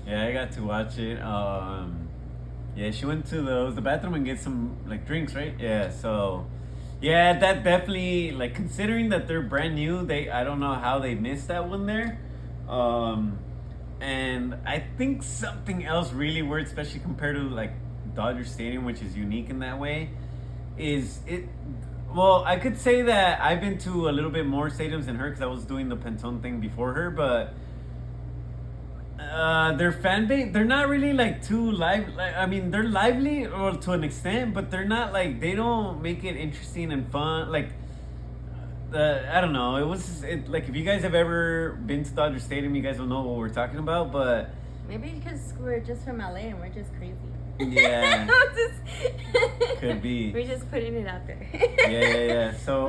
Yeah, I got to watch it. Yeah, she went to the bathroom and get some like drinks, right? Yeah, so yeah, that definitely, like, considering that they're brand new, I don't know how they missed that one there. And I think something else really weird, especially compared to like Dodger Stadium, which is unique in that way, is it. Well, I could say that I've been to a little bit more stadiums than her because I was doing the Pentone thing before her, but their fan base, they're not really like too live. Like, I mean, they're lively or to an extent, but they're not like, they don't make it interesting and fun. Like, I don't know. Like, if you guys have ever been to Dodger Stadium, you guys will know what we're talking about, but maybe because we're just from LA and we're just crazy. Yeah. Could be. We're just putting it out there. Yeah. So,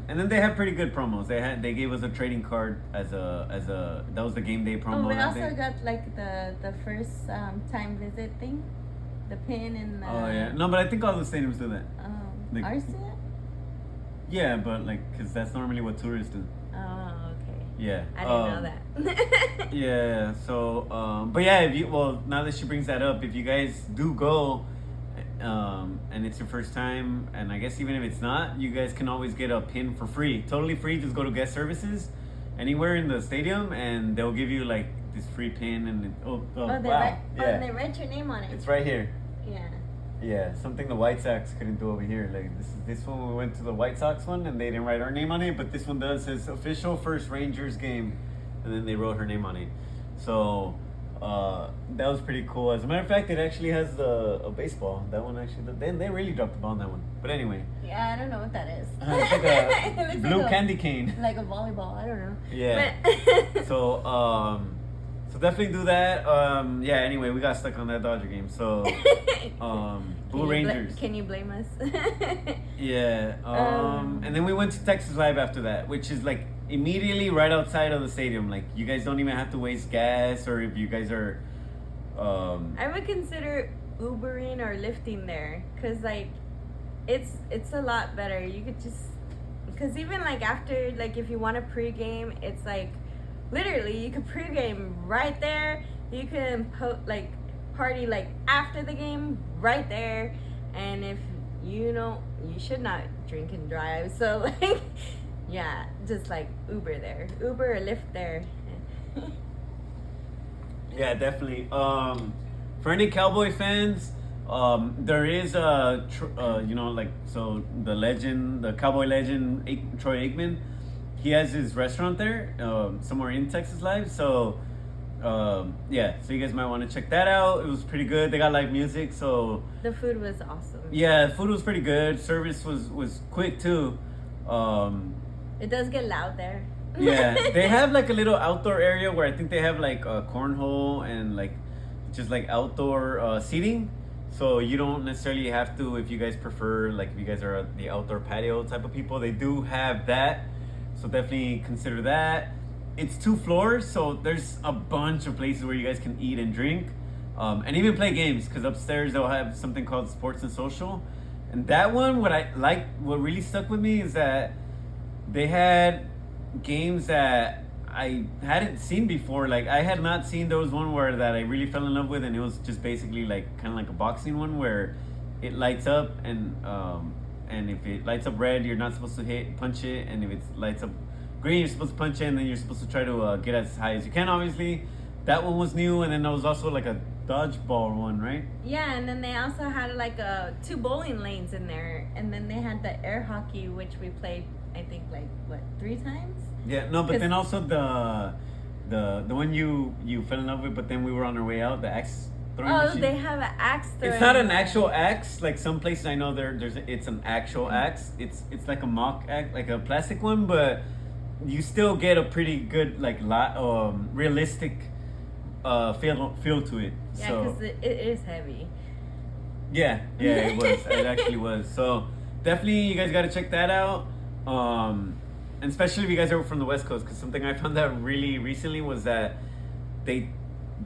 and then they have pretty good promos. They gave us a trading card as a that was the game day promo. Oh, we also got like the first time visit thing, the pin and. Oh yeah, no, but I think all the stadiums do that. Like, ours do that? Yeah, but like, cause that's normally what tourists do. Oh, okay. Yeah. I didn't know that. Yeah. So, but yeah, now that she brings that up, if you guys do go, and it's your first time, and I guess even if it's not, you guys can always get a pin for free, totally free. Just go to guest services, anywhere in the stadium, and they'll give you like this free pin. And and they write your name on it. It's right here. Yeah. Yeah, something the White Sox couldn't do over here. Like this one, we went to the White Sox one, and they didn't write our name on it, but this one does. Says official first Rangers game, and then they wrote her name on it. So that was pretty cool. As a matter of fact, it actually has a baseball. That one actually, they really dropped the ball on that one. But anyway. Yeah, I don't know what that is. It's like a blue candy cane. Like a volleyball. I don't know. Yeah. So So definitely do that. Yeah. Anyway, we got stuck on that Dodger game. So, Blue Rangers. Can you blame us? Yeah. And then we went to Texas Live after that, which is like immediately right outside of the stadium. Like you guys don't even have to waste gas, or if you guys are. I would consider Ubering or lifting there, cause like, it's a lot better. You could just, cause even like after, like if you want to pregame, it's like, literally you could pregame right there. You can party like after the game right there, and if you don't, you should not drink and drive. So like, yeah, just like Uber there, Uber or Lyft there. Yeah, definitely. For any Cowboy fans, there is the legend, the Cowboy legend, Troy Aikman. He has his restaurant there, somewhere in Texas Live. So, yeah, so you guys might want to check that out. It was pretty good. They got live music, so The food was awesome. yeah, food was pretty good. Service was quick too. It does get loud there. Yeah, they have like a little outdoor area where I think they have like a cornhole and like just like outdoor seating. So you don't necessarily have to, if you guys prefer, like if you guys are the outdoor patio type of people, they do have that. So definitely consider that. It's 2 floors, so there's a bunch of places where you guys can eat and drink, and even play games. Because upstairs they'll have something called Sports and Social, and that one, what really stuck with me is that they had games that I hadn't seen before. Like I had not seen. There was one where that I really fell in love with, and it was just basically like kind of like a boxing one where it lights up, and if it lights up red, you're not supposed to punch it, and if it lights up green, you're supposed to punch it, and then you're supposed to try to get as high as you can. Obviously, that one was new, and then there was also like a dodgeball one, right? Yeah, and then they also had like 2 bowling lanes in there, and then they had the air hockey, which we played, I think, like what, 3 times? Yeah, no, but then also the one you fell in love with, but then we were on our way out, the axe throwing machine. They have an axe throwing. It's not an actual axe. Like some places I know it's an actual axe. It's like a mock axe, like a plastic one, but you still get a pretty good like realistic feel to it. Yeah, so because it is heavy. yeah, it was. It actually was. So definitely, you guys got to check that out. And especially if you guys are from the West Coast, because something I found out really recently was that they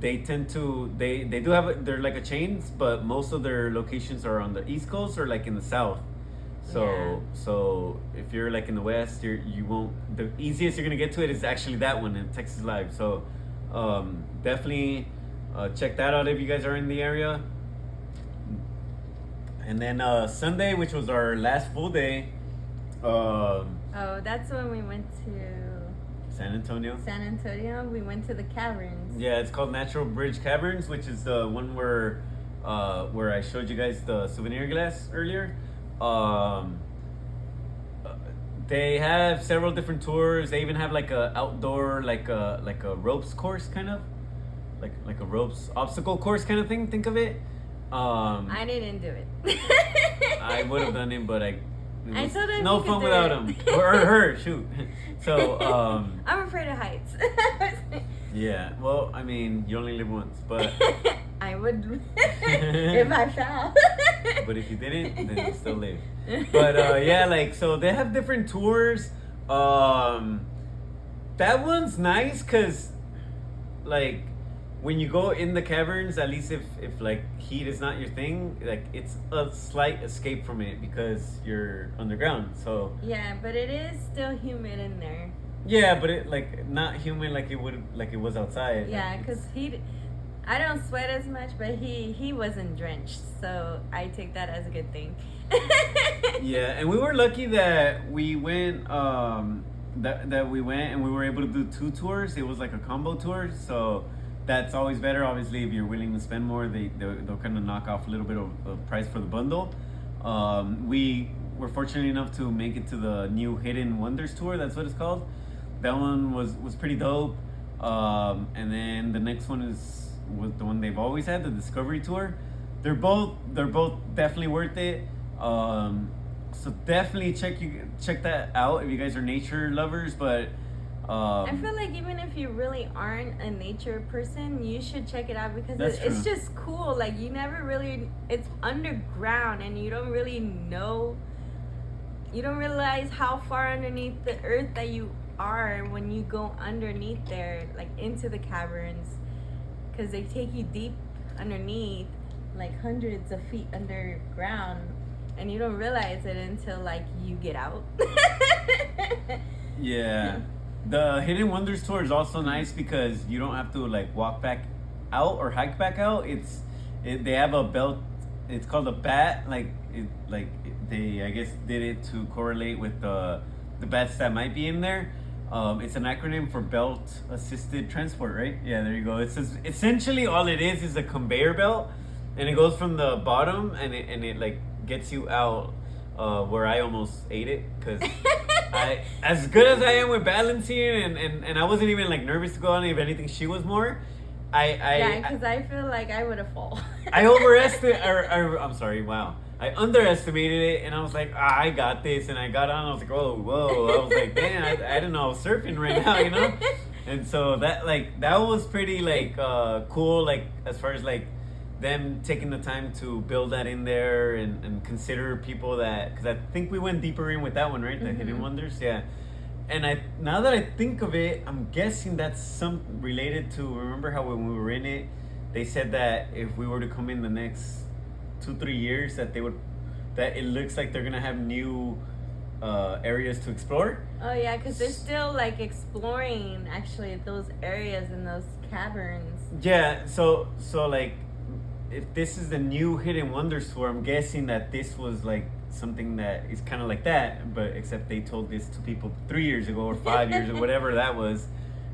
tend to they do have they're like a chains, but most of their locations are on the East Coast or like in the South. So if you're like in the West, you won't. The easiest you're gonna get to it is actually that one in Texas Live. So definitely check that out if you guys are in the area. And then Sunday, which was our last full day. That's when we went to San Antonio. We went to the caverns. Yeah, it's called Natural Bridge Caverns, which is the one where I showed you guys the souvenir glass earlier. They have several different tours. They even have like a outdoor like a ropes course, kind of like a ropes obstacle course kind of thing. Think of it. I didn't do it. I would have done it, but I told him no fun without him or her. Shoot. So I'm afraid of heights. yeah. Well, I mean, you only live once, but I would if I fell. But if you didn't, then you still live. But yeah, like so they have different tours. That one's nice because like when you go in the caverns, at least if like heat is not your thing, like it's a slight escape from it because you're underground. So yeah, but it is still humid in there. Yeah, but it like not humid like it was outside. Yeah, because I don't sweat as much, but he wasn't drenched, so I take that as a good thing. Yeah, and we were lucky that we went that we went and we were able to do 2 tours. It was like a combo tour, so that's always better. Obviously, if you're willing to spend more, they'll kind of knock off a little bit of the price for the bundle. We were fortunate enough to make it to the new Hidden Wonders tour. That's what it's called. That one was pretty dope. And then the next one was the one they've always had, the Discovery Tour. They're both definitely worth it. So definitely check that out if you guys are nature lovers. But I feel like even if you really aren't a nature person, you should check it out because That's it's true. just cool. Like you never really, it's underground and you don't really know, you don't realize how far underneath the earth that you are when you go underneath there, like into the caverns, because they take you deep underneath, like hundreds of feet underground, and you don't realize it until like you get out. Yeah. The Hidden Wonders tour is also nice because you don't have to like walk back out or hike back out. They have a belt. It's called a bat. They I guess did it to correlate with the bats that might be in there. It's an acronym for Belt Assisted Transport, right? Yeah, there you go. It's essentially all it is a conveyor belt, and it goes from the bottom and it like gets you out. Where I almost ate it because as good as I am with balancing and I wasn't even like nervous to go on it. If anything, she was more. Yeah, because I feel like I would have fallen. I overestimated, or I'm sorry, wow. I underestimated it, and I was like, I got this, and I got on. I was like, oh, whoa! I was like, damn, I didn't know I was surfing right now, you know. And so that was pretty like cool, like as far as like them taking the time to build that in there and consider people that, because I think we went deeper in with that one, right? The Hidden Wonders, yeah. And now that I think of it, I'm guessing that's some related to, remember how when we were in it, they said that if we were to come in the next 2-3 years that it looks like they're gonna have new areas to explore. Oh yeah, because they're still like exploring actually those areas in those caverns. Yeah, so like if this is the new Hidden Wonders tour, I'm guessing that this was like something that is kind of like that, but except they told this to people 3 years ago or 5 years or whatever that was.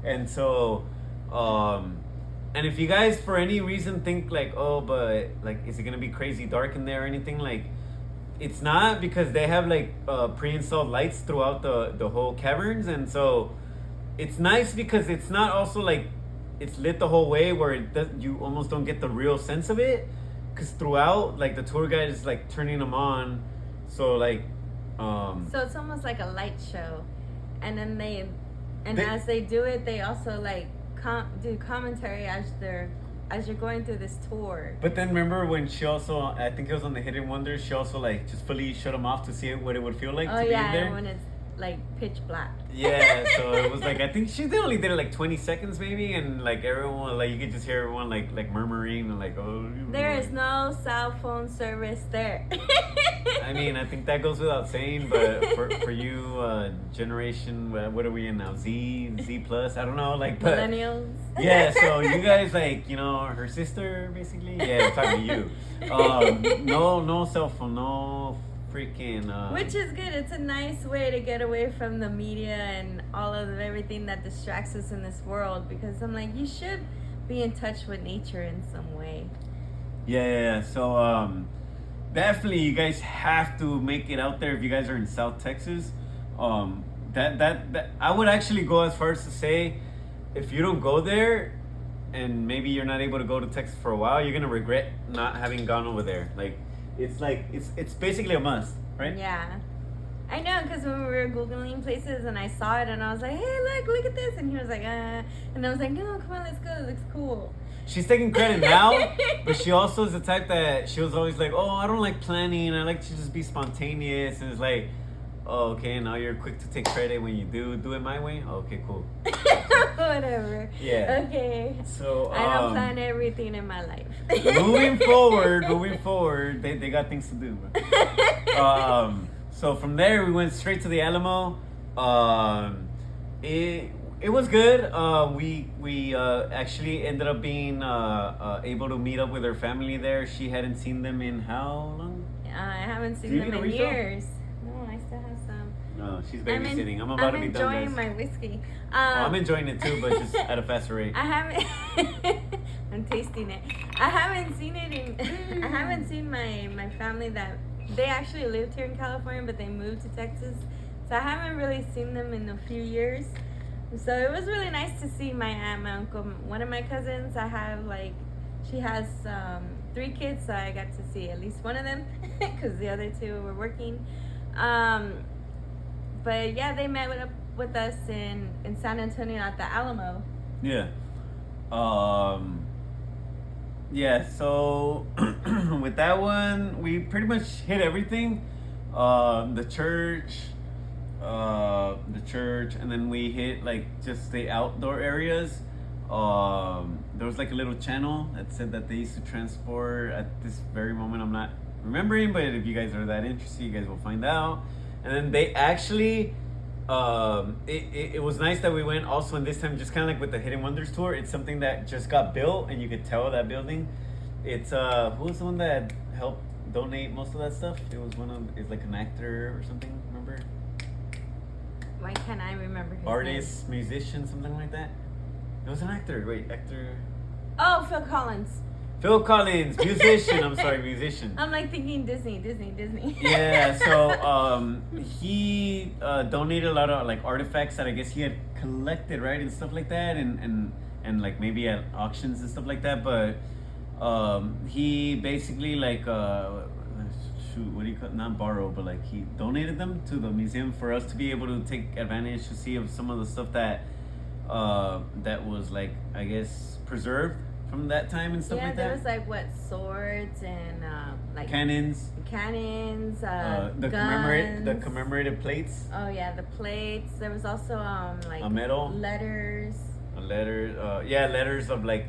And so and if you guys for any reason think like, oh, but like is it gonna be crazy dark in there or anything, like it's not, because they have like pre-installed lights throughout the whole caverns. And so it's nice because it's not also like it's lit the whole way where you almost don't get the real sense of it, because throughout like the tour guide is like turning them on, so like so it's almost like a light show, and then as they do it, they also like do commentary as you're going through this tour. But then remember when she also, I think it was on the Hidden Wonders, she also like just fully shut them off to see what it would feel like to be in there. When it's like pitch black. Yeah, so it was like, I think they only did it like 20 seconds maybe, and like everyone, like you could just hear everyone like murmuring and like, oh. There is no cell phone service there. I mean, I think that goes without saying, but for you, generation, what are we in now? Z plus, I don't know, like, but millennials. Yeah, so you guys like, her sister basically. Yeah, I'm talking to you. No cell phone, no freaking. Which is good. It's a nice way to get away from the media and all of everything that distracts us in this world. Because I'm like, you should be in touch with nature in some way. Yeah. So definitely, you guys have to make it out there if you guys are in South Texas. That I would actually go as far as to say, if you don't go there, and maybe you're not able to go to Texas for a while, you're gonna regret not having gone over there. Like it's basically a must, right? Yeah, I know, because when we were Googling places and I saw it and I was like, hey, look at this, and he was like, and I was like, no, come on, let's go, it looks cool. She's taking credit now, but she also is the type that she was always like, oh, I don't like planning, I like to just be spontaneous. And it's like, oh, okay, now you're quick to take credit when you do it my way. Oh, okay, cool. Whatever. Yeah. Okay. So I don't plan everything in my life. moving forward, they got things to do. So from there we went straight to the Alamo. It was good. We actually ended up being able to meet up with her family there. She hadn't seen them in how long? I haven't seen them in years. No, I still have some. No, she's babysitting. I'm about to be done. I'm enjoying my whiskey. I'm enjoying it too, but just at a faster rate. I haven't. I'm tasting it. I haven't seen it in. I haven't seen my family that they actually lived here in California, but they moved to Texas. So I haven't really seen them in a few years. So it was really nice to see my aunt, my uncle, one of my cousins. She has 3 kids, so I got to see at least one of them because the other 2 were working. But yeah, they met with us in San Antonio at the Alamo. Yeah. Yeah, so with that one, we pretty much hit everything. The church, and then we hit like just the outdoor areas. There was like a little channel that said that they used to transport. At this very moment, I'm not remembering, but if you guys are that interested, you guys will find out. And then they actually, it was nice that we went also, and this time just kind of like with the Hidden Wonders tour. It's something that just got built, and you could tell that building. It's who was the one that helped donate most of that stuff? It was it's like an actor or something. Remember? Why can't I remember his Artist, musician, something like that. It was an actor. Wait, actor. Oh, Phil Collins. Phil Collins, musician. I'm sorry, musician. I'm like thinking Disney. Yeah, so he donated a lot of like artifacts that I guess he had collected, right, and stuff like that, and like maybe at auctions and stuff like that. But he basically like what do you call it? Not borrow, but like he donated them to the museum for us to be able to take advantage to see of some of the stuff that that was like I guess preserved from that time and stuff like that. Yeah, there was like what, swords and like cannons, the the commemorative plates. Oh yeah, the plates. There was also like a medal, letters. Letters of like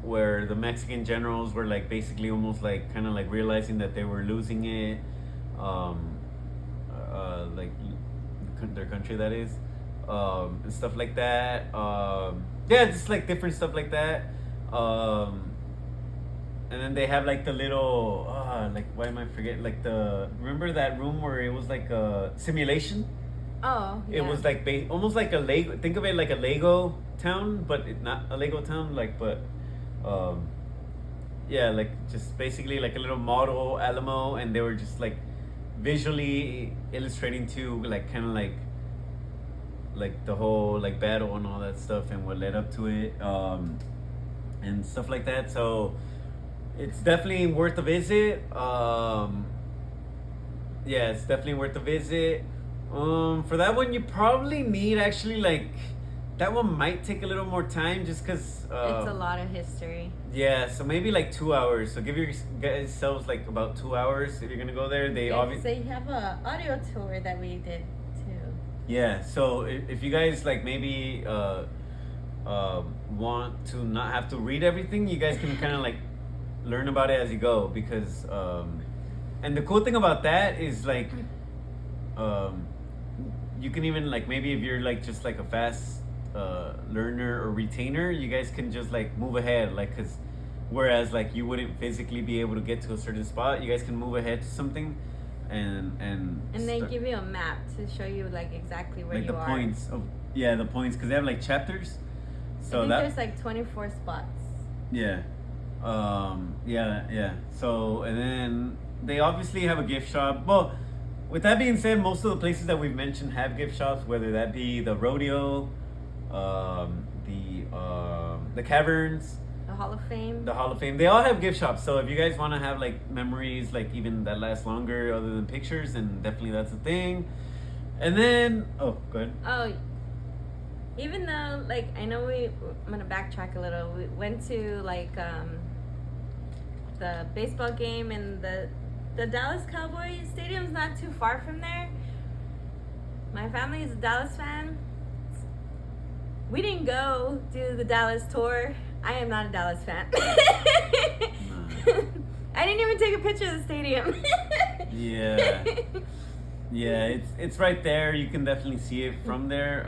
where the Mexican generals were like basically almost like kind of like realizing that they were losing it, like their country, that is, and stuff like that. Yeah, just like different stuff like that. And then they have like the little like, why am I forgetting, like remember that room where it was like a simulation? Oh, yeah. It was like almost like a Lego. Think of it like a Lego town, but not a Lego town. Like, but yeah, like just basically like a little model Alamo, and they were just like visually illustrating to like kind of like the whole like battle and all that stuff and what led up to it, and stuff like that. So it's definitely worth a visit. Yeah, it's definitely worth a visit. For that one, you probably need actually like that one might take a little more time just because it's a lot of history. Yeah, so maybe like 2 hours. So give yourselves like about 2 hours if you're gonna go there. They obviously have a audio tour that we did too. Yeah, so if you guys like maybe want to not have to read everything, you guys can kind of like learn about it as you go, because and the cool thing about that is like you can even like maybe if you're like just like a fast learner or retainer, you guys can just like move ahead, like, because whereas like you wouldn't physically be able to get to a certain spot, you guys can move ahead to something and they give you a map to show you like exactly where like you the are. points of the points, because they have like chapters, so I think there's like 24 spots. Yeah. So, and then they obviously have a gift shop. Well, with that being said, most of the places that we've mentioned have gift shops, whether that be the rodeo, the caverns, the Hall of Fame. They all have gift shops. So if you guys want to have like memories, like even that last longer other than pictures, then definitely that's a thing. And then, oh, go ahead. Oh, even though, like, I know I'm gonna backtrack a little. We went to like the baseball game, and the Dallas Cowboys stadium's not too far from there. My family is a Dallas fan. We didn't go do the Dallas tour. I am not a Dallas fan. I didn't even take a picture of the stadium. Yeah. Yeah, it's right there. You can definitely see it from there.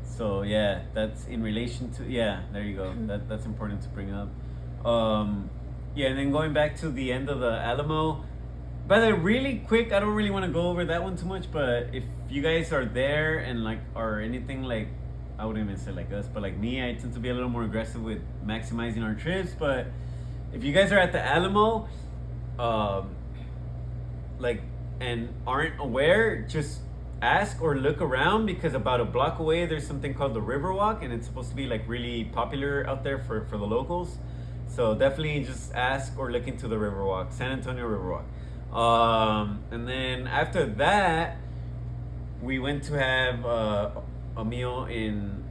So yeah, that's in relation to, yeah, there you go. That's important to bring up. Yeah, and then going back to the end of the Alamo. By the way, really quick, I don't really want to go over that one too much, but if you guys are there and like are anything like, I wouldn't even say like us, but like me, I tend to be a little more aggressive with maximizing our trips. But if you guys are at the Alamo, like, and aren't aware, just ask or look around, because about a block away there's something called the Riverwalk, and it's supposed to be like really popular out there for the locals. So definitely just ask or look into the Riverwalk, San Antonio Riverwalk. And then after that, we went to have a meal in.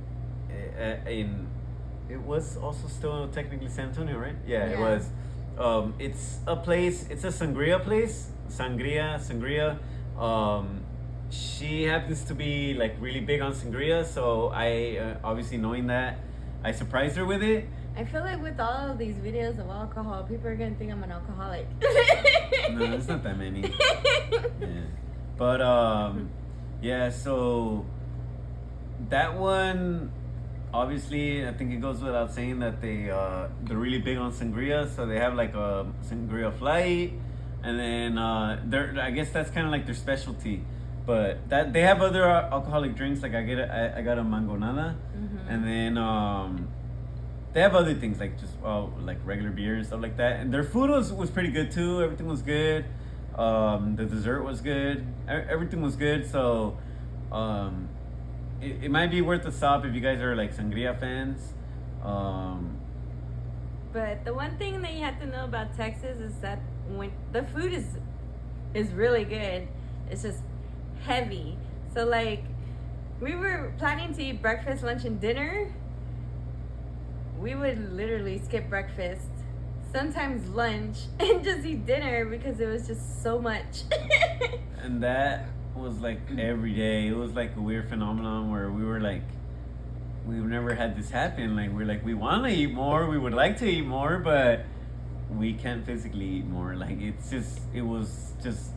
It was also still technically San Antonio, right? Yeah, it was. It's a place. It's a sangria place. Sangria. She happens to be like really big on sangria, so I obviously knowing that, I surprised her with it. I feel like with all of these videos of alcohol, people are gonna think I'm an alcoholic. No, there's not that many. Yeah, but yeah. So that one, obviously, I think it goes without saying that they're really big on sangria. So they have like a sangria flight, and then I guess that's kind of like their specialty. But that they have other alcoholic drinks. Like I got a mangonada, and then they have other things like just like regular beer and stuff like that. And their food was pretty good too. Everything was good. The dessert was good. Everything was good. So it might be worth a stop if you guys are like sangria fans. But the one thing that you have to know about Texas is that when the food is really good, it's just heavy. So like we were planning to eat breakfast, lunch, and dinner. We would literally skip breakfast, sometimes lunch, and just eat dinner because it was just so much. And that was like every day. It was like a weird phenomenon where we were like, we've never had this happen. Like we're like, we want to eat more, we would like to eat more, but we can't physically eat more. Like it was just.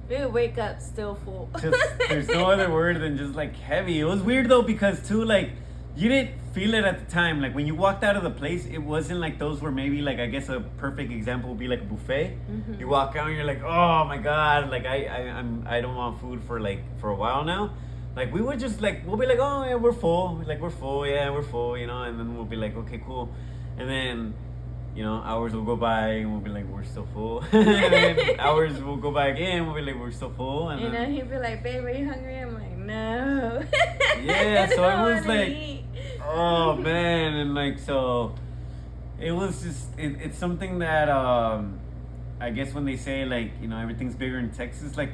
We would wake up still full. Just there's no other word than just like heavy. It was weird though because too like. You didn't feel it at the time. Like when you walked out of the place, it wasn't like those were maybe like, I guess a perfect example would be like a buffet. You walk out and you're like, oh my god, like I don't want food for a while now. Like we would just like we'll be like, oh yeah, we're full, yeah, we're full, you know, and then we'll be like, okay, cool, and then hours will go by and we'll be like, we're still full. And then hours will go by again, we'll be like, we're still full, and then he'd be like, babe, are you hungry? I'm like, no. Yeah, so it was like eat. Oh man, and like so it was just it's something that I guess when they say like everything's bigger in Texas, like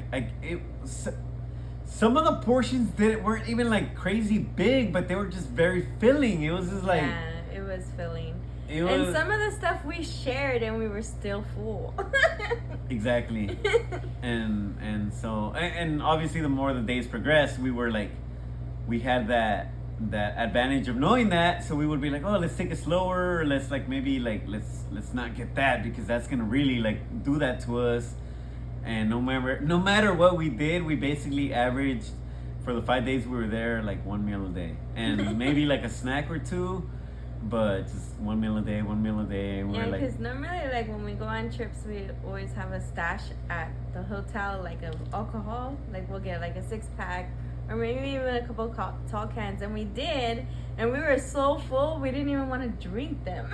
some of the portions weren't even like crazy big, but they were just very filling. It was just like it was filling. And some of the stuff we shared and we were still full. Exactly. and so and obviously the more the days progressed, we had that advantage of knowing that, so we would be like, oh, let's take it slower, or let's like maybe like let's not get that because that's gonna really like do that to us. And no matter what we did, we basically averaged for the 5 days we were there like one meal a day and maybe like a snack or two, but just one meal a day. Yeah, because normally like when we go on trips, we always have a stash at the hotel, like of alcohol. Like we'll get like a 6-pack. Or maybe even a couple tall cans, and we did, and we were so full we didn't even want to drink them.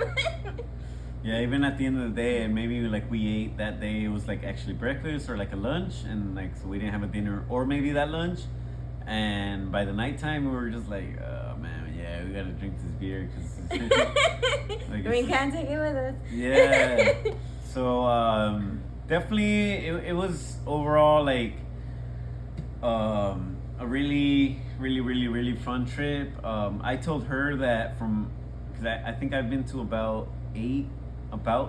Yeah, even at the end of the day, and maybe like we ate that day, it was like actually breakfast or like a lunch, and like so we didn't have a dinner or maybe that lunch, and by the nighttime we were just like, oh man, yeah, we gotta drink this beer because like we can't take it with us. Yeah, so definitely it was overall like a really fun trip. I told her that because I think I've been to about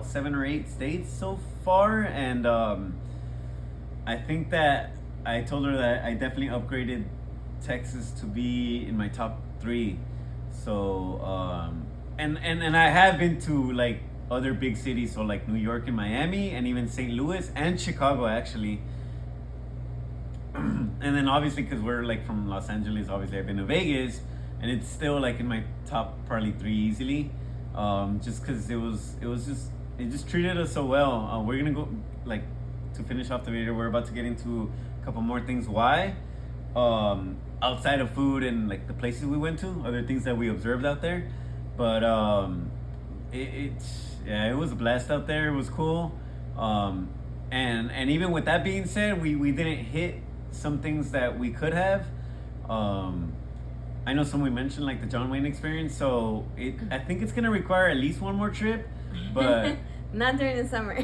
7 or 8 states so far, and I think that I told her that I definitely upgraded Texas to be in my top 3. So and I have been to like other big cities, so like New York and Miami, and even St. Louis and Chicago actually. And then obviously because we're like from Los Angeles, obviously I've been to Vegas, and it's still like in my top probably 3 easily, just because it just treated us so well. We're gonna go like to finish off the video. We're about to get into a couple more things why, outside of food and like the places we went to, other things that we observed out there. But it was a blast out there. It was cool. And even with that being said, we didn't hit some things that we could have. I know someone mentioned like the John Wayne experience, so I think it's gonna require at least one more trip, but not during the summer.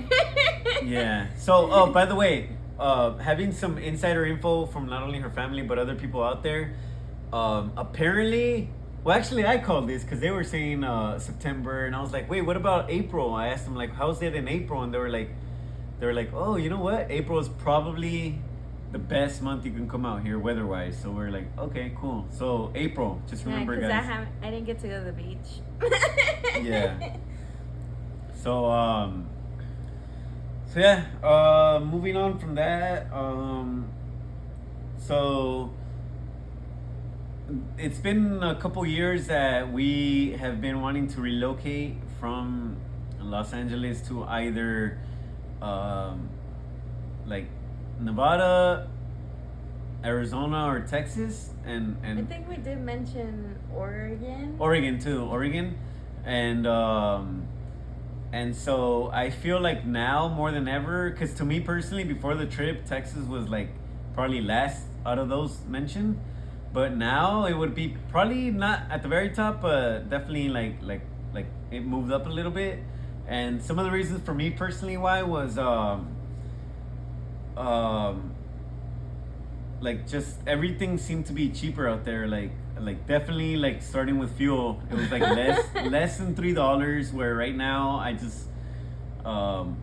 Yeah. So by the way, having some insider info from not only her family but other people out there. Apparently, well, actually, I called this because they were saying September, and I was like, wait, what about April? I asked them like, how's it in April? And they were like, oh, you know what? April is probably the best month you can come out here weather-wise. So we're like, okay, cool. So April, just remember, because guys. I didn't get to go to the beach. Yeah. So moving on from that, so it's been a couple years that we have been wanting to relocate from Los Angeles to either like Nevada, Arizona, or Texas, and I think we did mention Oregon. Oregon, and so I feel like now more than ever, because to me personally, before the trip, Texas was like probably last out of those mentioned, but now it would be probably not at the very top, but definitely like it moved up a little bit. And some of the reasons for me personally why was like just everything seemed to be cheaper out there, like definitely, like starting with fuel, it was like less than $3, where right now I just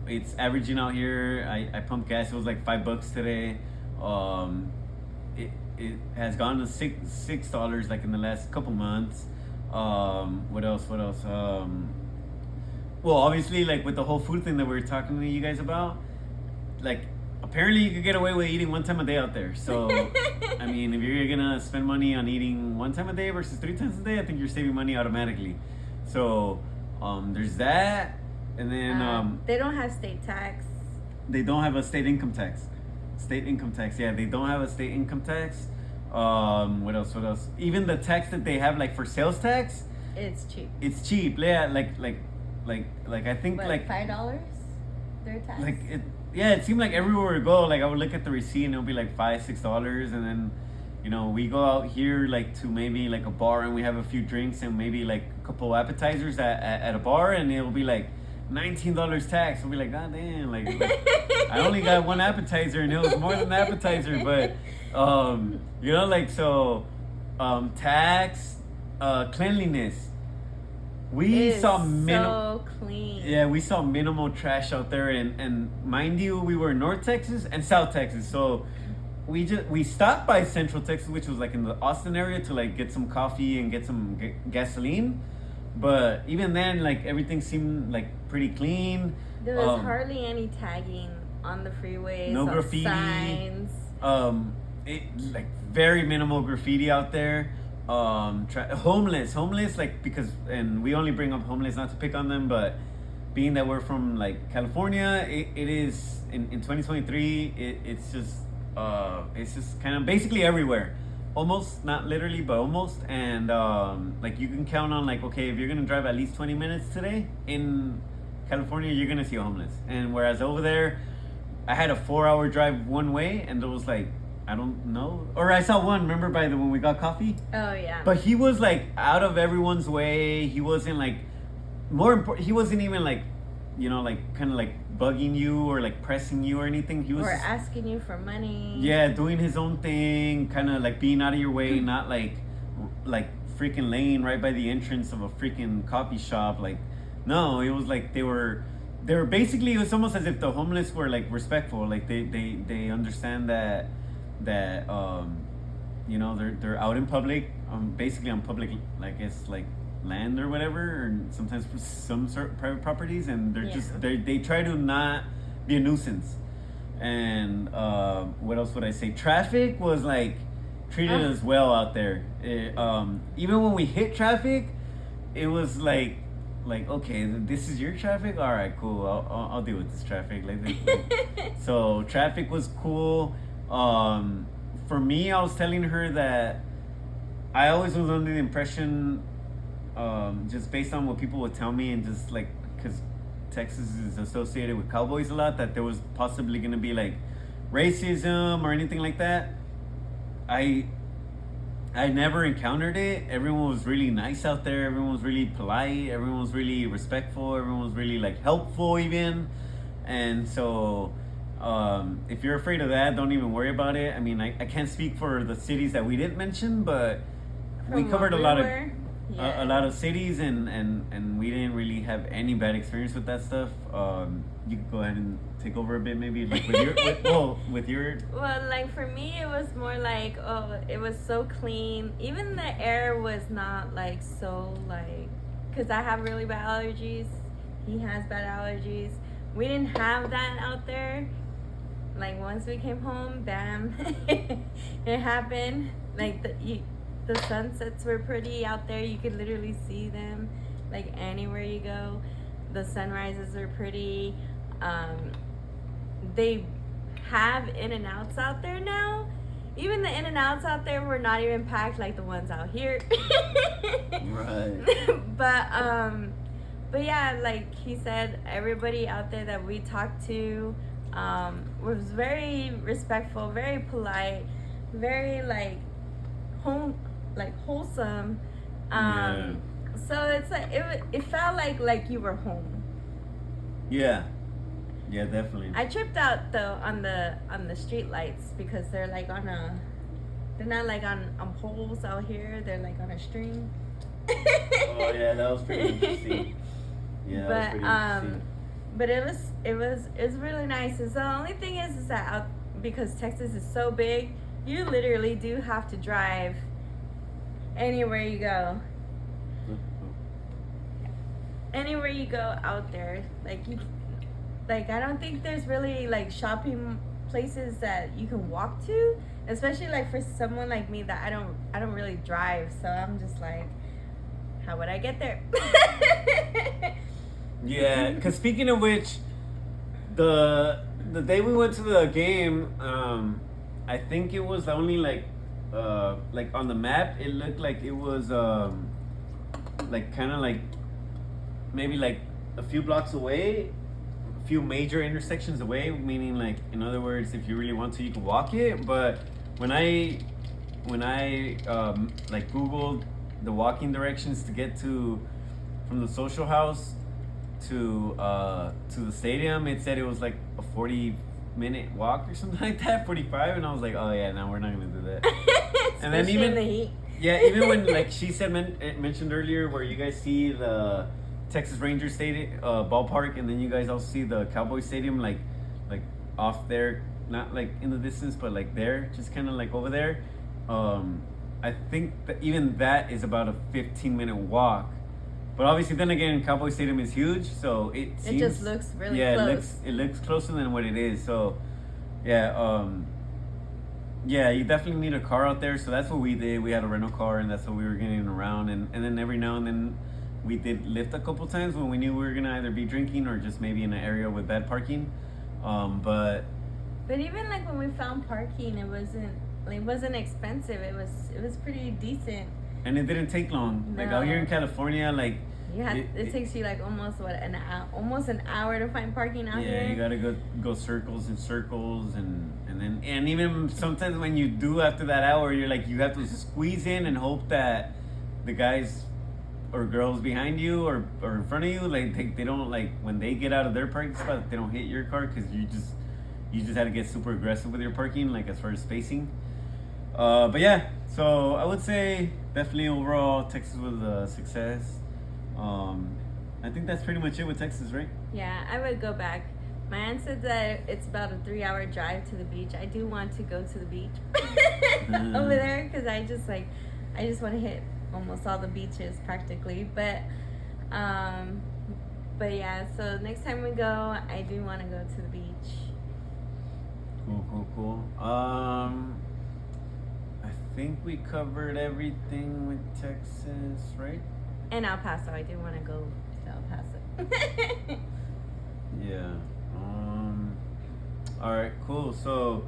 it's averaging out here. I pumped gas, it was like $5 today. It has gone to $6 like in the last couple months. What else? Well, obviously, like with the whole food thing that we were talking to you guys about, like apparently you could get away with eating one time a day out there. So I mean, if you're gonna spend money on eating one time a day versus 3 times a day, I think you're saving money automatically. So there's that. And then they don't have state tax. They don't have a state income tax. Yeah, they don't have a state income tax. What else? Even the tax that they have, like for sales tax, it's cheap. It's cheap. Yeah, like I think what, like $5 their tax. Like it. Yeah, it seemed like everywhere we go, like I would look at the receipt and it'll be like $5-6, and then, you know, we go out here like to maybe like a bar and we have a few drinks and maybe like a couple appetizers at a bar, and it'll be like $19 tax. We'll be like, God damn, like I only got one appetizer and it was more than an appetizer, but you know, like so tax, cleanliness. We saw so clean. Yeah, we saw minimal trash out there, and mind you, we were in North Texas and South Texas, so we stopped by Central Texas, which was like in the Austin area, to like get some coffee and get some gasoline. But even then, like everything seemed like pretty clean. There was hardly any tagging on the freeways. No graffiti. Signs. It like very minimal graffiti out there. Homeless, like, because, and we only bring up homeless not to pick on them, but being that we're from like California, it is in 2023. It's just kind of basically everywhere. Almost, not literally, but almost. And like you can count on, like, okay, if you're gonna drive at least 20 minutes today in California, you're gonna see a homeless. And whereas over there, I had a 4-hour drive one way, and there was like, I don't know, or I saw one, remember, when we got coffee? Oh yeah. But he was like out of everyone's way. He wasn't like, more important, he wasn't even like, you know, like kind of like bugging you or like pressing you or anything. He was or asking you for money. Yeah, doing his own thing, kind of like being out of your way, not like freaking laying right by the entrance of a freaking coffee shop. Like, no, it was like they were basically, it was almost as if the homeless were like respectful, like they understand that you know, they're out in public, basically on public, I guess, like land or whatever, or sometimes for some sort of private properties, and they're just they try to not be a nuisance. And what else would I say? Traffic was like treated us well out there. Even when we hit traffic, it was like okay, this is your traffic, all right, cool, I'll deal with this traffic, so traffic was cool. For me, I was telling her that I always was under the impression, just based on what people would tell me, and just like, because Texas is associated with cowboys a lot, that there was possibly going to be like racism or anything like that. I never encountered it. Everyone was really nice out there. Everyone was really polite. Everyone was really respectful. Everyone was really like helpful even. And so If you're afraid of that, don't even worry about it. I mean, I can't speak for the cities that we didn't mention, but we From covered a what lot we of were, a lot of cities, and we didn't really have any bad experience with that stuff. You could go ahead and take over a bit, maybe like with your. Well, like for me, it was more like, oh, it was so clean. Even the air was not like so like, because I have really bad allergies. He has bad allergies. We didn't have that out there. Like once we came home, bam, it happened. Like the sunsets were pretty out there. You could literally see them, like anywhere you go. The sunrises are pretty. They have In-N-Outs out there now. Even the In-N-Outs out there were not even packed like the ones out here. Right. But yeah, like he said, everybody out there that we talked to was very respectful, very polite, very like wholesome. Yeah. So it's like it felt like you were home. Yeah. Yeah, definitely. I tripped out though on the street lights because they're like they're not like on poles out here. They're like on a string. Oh yeah, that was pretty interesting. Yeah, that was pretty interesting. But it was really nice. And so the only thing is that because Texas is so big, you literally do have to drive anywhere you go. Anywhere you go out there, like I don't think there's really like shopping places that you can walk to, especially like for someone like me that I don't really drive, so I'm just like, how would I get there? Yeah, because speaking of which, the day we went to the game, I think it was only like on the map it looked like it was like kind of like maybe like a few blocks away, a few major intersections away, meaning like in other words, if you really want to, you can walk it. But when I like Googled the walking directions to get from the social house to the stadium, it said it was like a 40-minute walk or something like that, 45, and I was like, oh yeah, no, we're not gonna do that. And then even in the heat. Yeah, even when like she said mentioned earlier, where you guys see the Texas Rangers stadium ballpark, and then you guys also see the Cowboy Stadium like off there, not like in the distance, but like there, just kind of like over there. I think that even that is about a 15-minute walk. But obviously, then again, Cowboy Stadium is huge, so it seems, just looks really close. close. It looks closer than what it is. So, yeah, yeah, you definitely need a car out there. So that's what we did. We had a rental car, and that's what we were getting around. And then every now and then, we did lift a couple times when we knew we were gonna either be drinking or just maybe in an area with bad parking. But even like when we found parking, it wasn't expensive. It was pretty decent. And it didn't take long. No. Like out here in California, like it takes you like almost an hour to find parking out here. Yeah, you gotta go circles and circles, and even sometimes when you do after that hour, you're like, you have to squeeze in and hope that the guys or girls behind you or in front of you, like they don't, like when they get out of their parking spot, they don't hit your car, because you just had to get super aggressive with your parking, like as far as spacing. But yeah, so I would say definitely overall Texas was a success. I think that's pretty much it with Texas, right? Yeah, I would go back. My aunt said that it's about a 3-hour drive to the beach. I do want to go to the beach over there, because I just want to hit almost all the beaches practically. But yeah, so next time we go, I do want to go to the beach. Cool. I think we covered everything with Texas, right? And El Paso, I do want to go to El Paso. Yeah. All right, cool. So,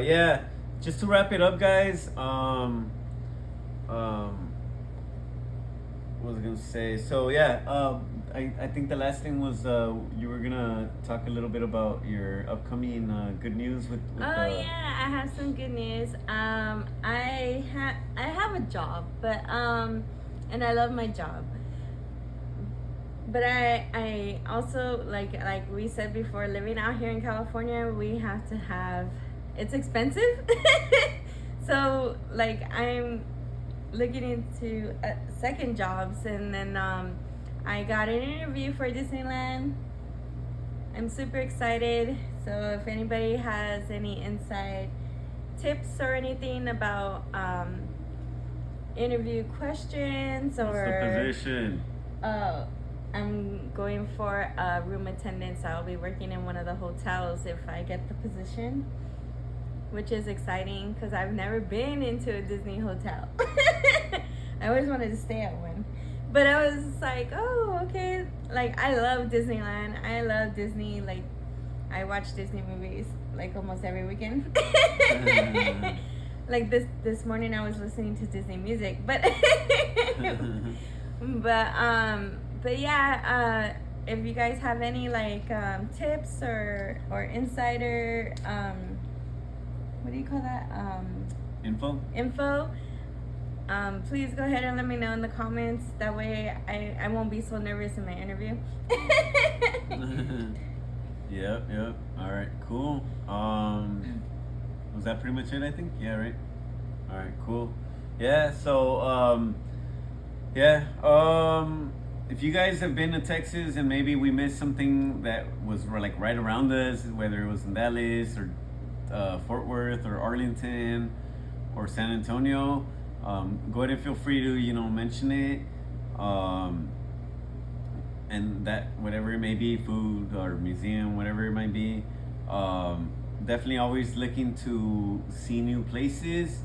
yeah, just to wrap it up, guys. What was I gonna say? So yeah, I think the last thing was you were gonna talk a little bit about your upcoming good news with yeah, I have some good news. I have a job, but and I love my job, But I also like we said before, living out here in California, we have to have, it's expensive. So like I'm looking into second jobs, and then I got an interview for Disneyland. I'm super excited. So if anybody has any inside tips or anything about interview questions, What's or the position? I'm going for a room attendant, so I'll be working in one of the hotels if I get the position, which is exciting because I've never been into a Disney hotel. I always wanted to stay at one, but I was like, oh, okay. Like, I love Disneyland. I love Disney. Like, I watch Disney movies like almost every weekend. Like this morning I was listening to Disney music, but but yeah, if you guys have any like tips or insider what do you call that, info, please go ahead and let me know in the comments. That way I won't be so nervous in my interview. Yep. All right, cool. Was that pretty much it, I think? Yeah, right? All right, cool. Yeah, so, if you guys have been to Texas and maybe we missed something that was like right around us, whether it was in Dallas or Fort Worth or Arlington or San Antonio, go ahead and feel free to, mention it. And that, whatever it may be, food or museum, whatever it might be, definitely always looking to see new places.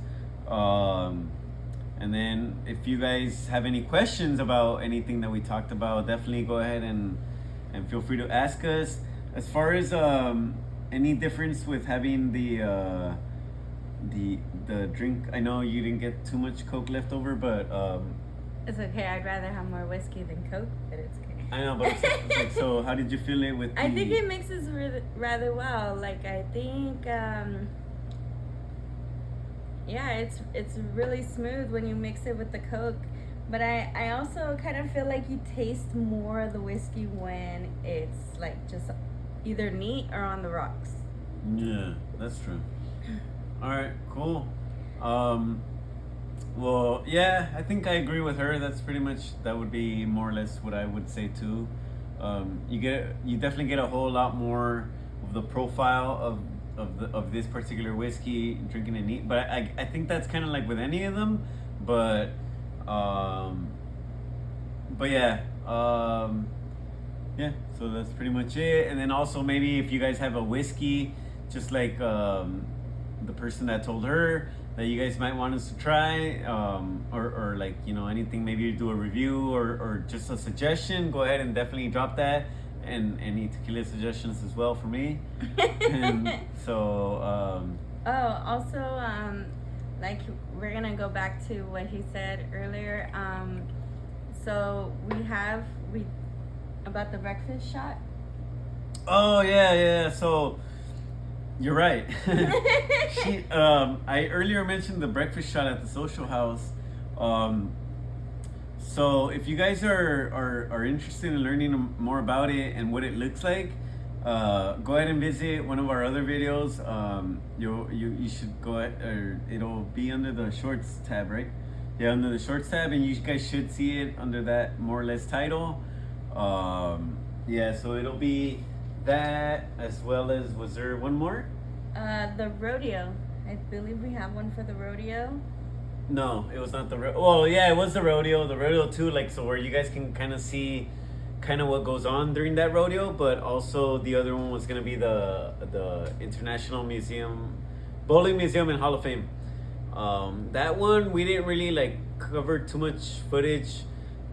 And then if you guys have any questions about anything that we talked about, definitely go ahead and feel free to ask us. As far as any difference with having the drink, I know you didn't get too much Coke left over, but it's okay. I'd rather have more whiskey than Coke, but it's okay. I know, but it's like, so how did you feel it with I think it mixes rather well. Like, I think yeah, it's really smooth when you mix it with the Coke. But I also kind of feel like you taste more of the whiskey when it's like just either neat or on the rocks. Yeah, that's true. All right, cool. Well, yeah, I think I agree with her. That would be more or less what I would say too. You definitely get a whole lot more of the profile of this particular whiskey drinking it neat. But I think that's kind of like with any of them. But yeah, yeah. So that's pretty much it. And then also maybe if you guys have a whiskey, just like the person that told her, that you guys might want us to try, or like, anything, maybe do a review or just a suggestion, go ahead and definitely drop that, and any tequila suggestions as well for me. And so also like, we're gonna go back to what he said earlier. So we about the breakfast shot. Oh yeah, so you're right. I earlier mentioned the breakfast shot at the social house. So if you guys are interested in learning more about it and what it looks like, go ahead and visit one of our other videos. You should go ahead, or it'll be under the shorts tab, right? Yeah, under the shorts tab, and you guys should see it under that more or less title. Yeah, so it'll be that, as well as, was there one more? The rodeo. I believe we have one for the rodeo. No, it was not the rodeo. Well, yeah, it was the rodeo. The rodeo too, like, so where you guys can kind of see kind of what goes on during that rodeo, but also the other one was gonna be the International Museum, Bowling Museum and Hall of Fame. That one we didn't really like cover too much footage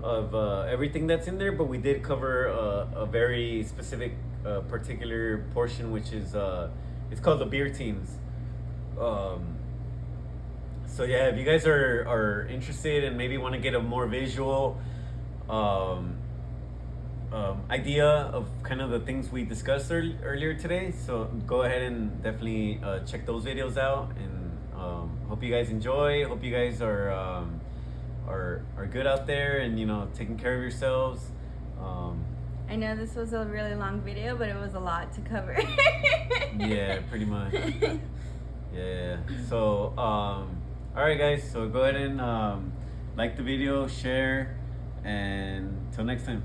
of everything that's in there, but we did cover a very specific particular portion, which is it's called the beer teams. So yeah, if you guys are interested and maybe want to get a more visual idea of kind of the things we discussed earlier today, so go ahead and definitely check those videos out, and hope you guys enjoy. Hope you guys are good out there and taking care of yourselves. I know this was a really long video, but it was a lot to cover. Yeah, pretty much. Yeah. So, all right, guys. So go ahead and like the video, share, and till next time.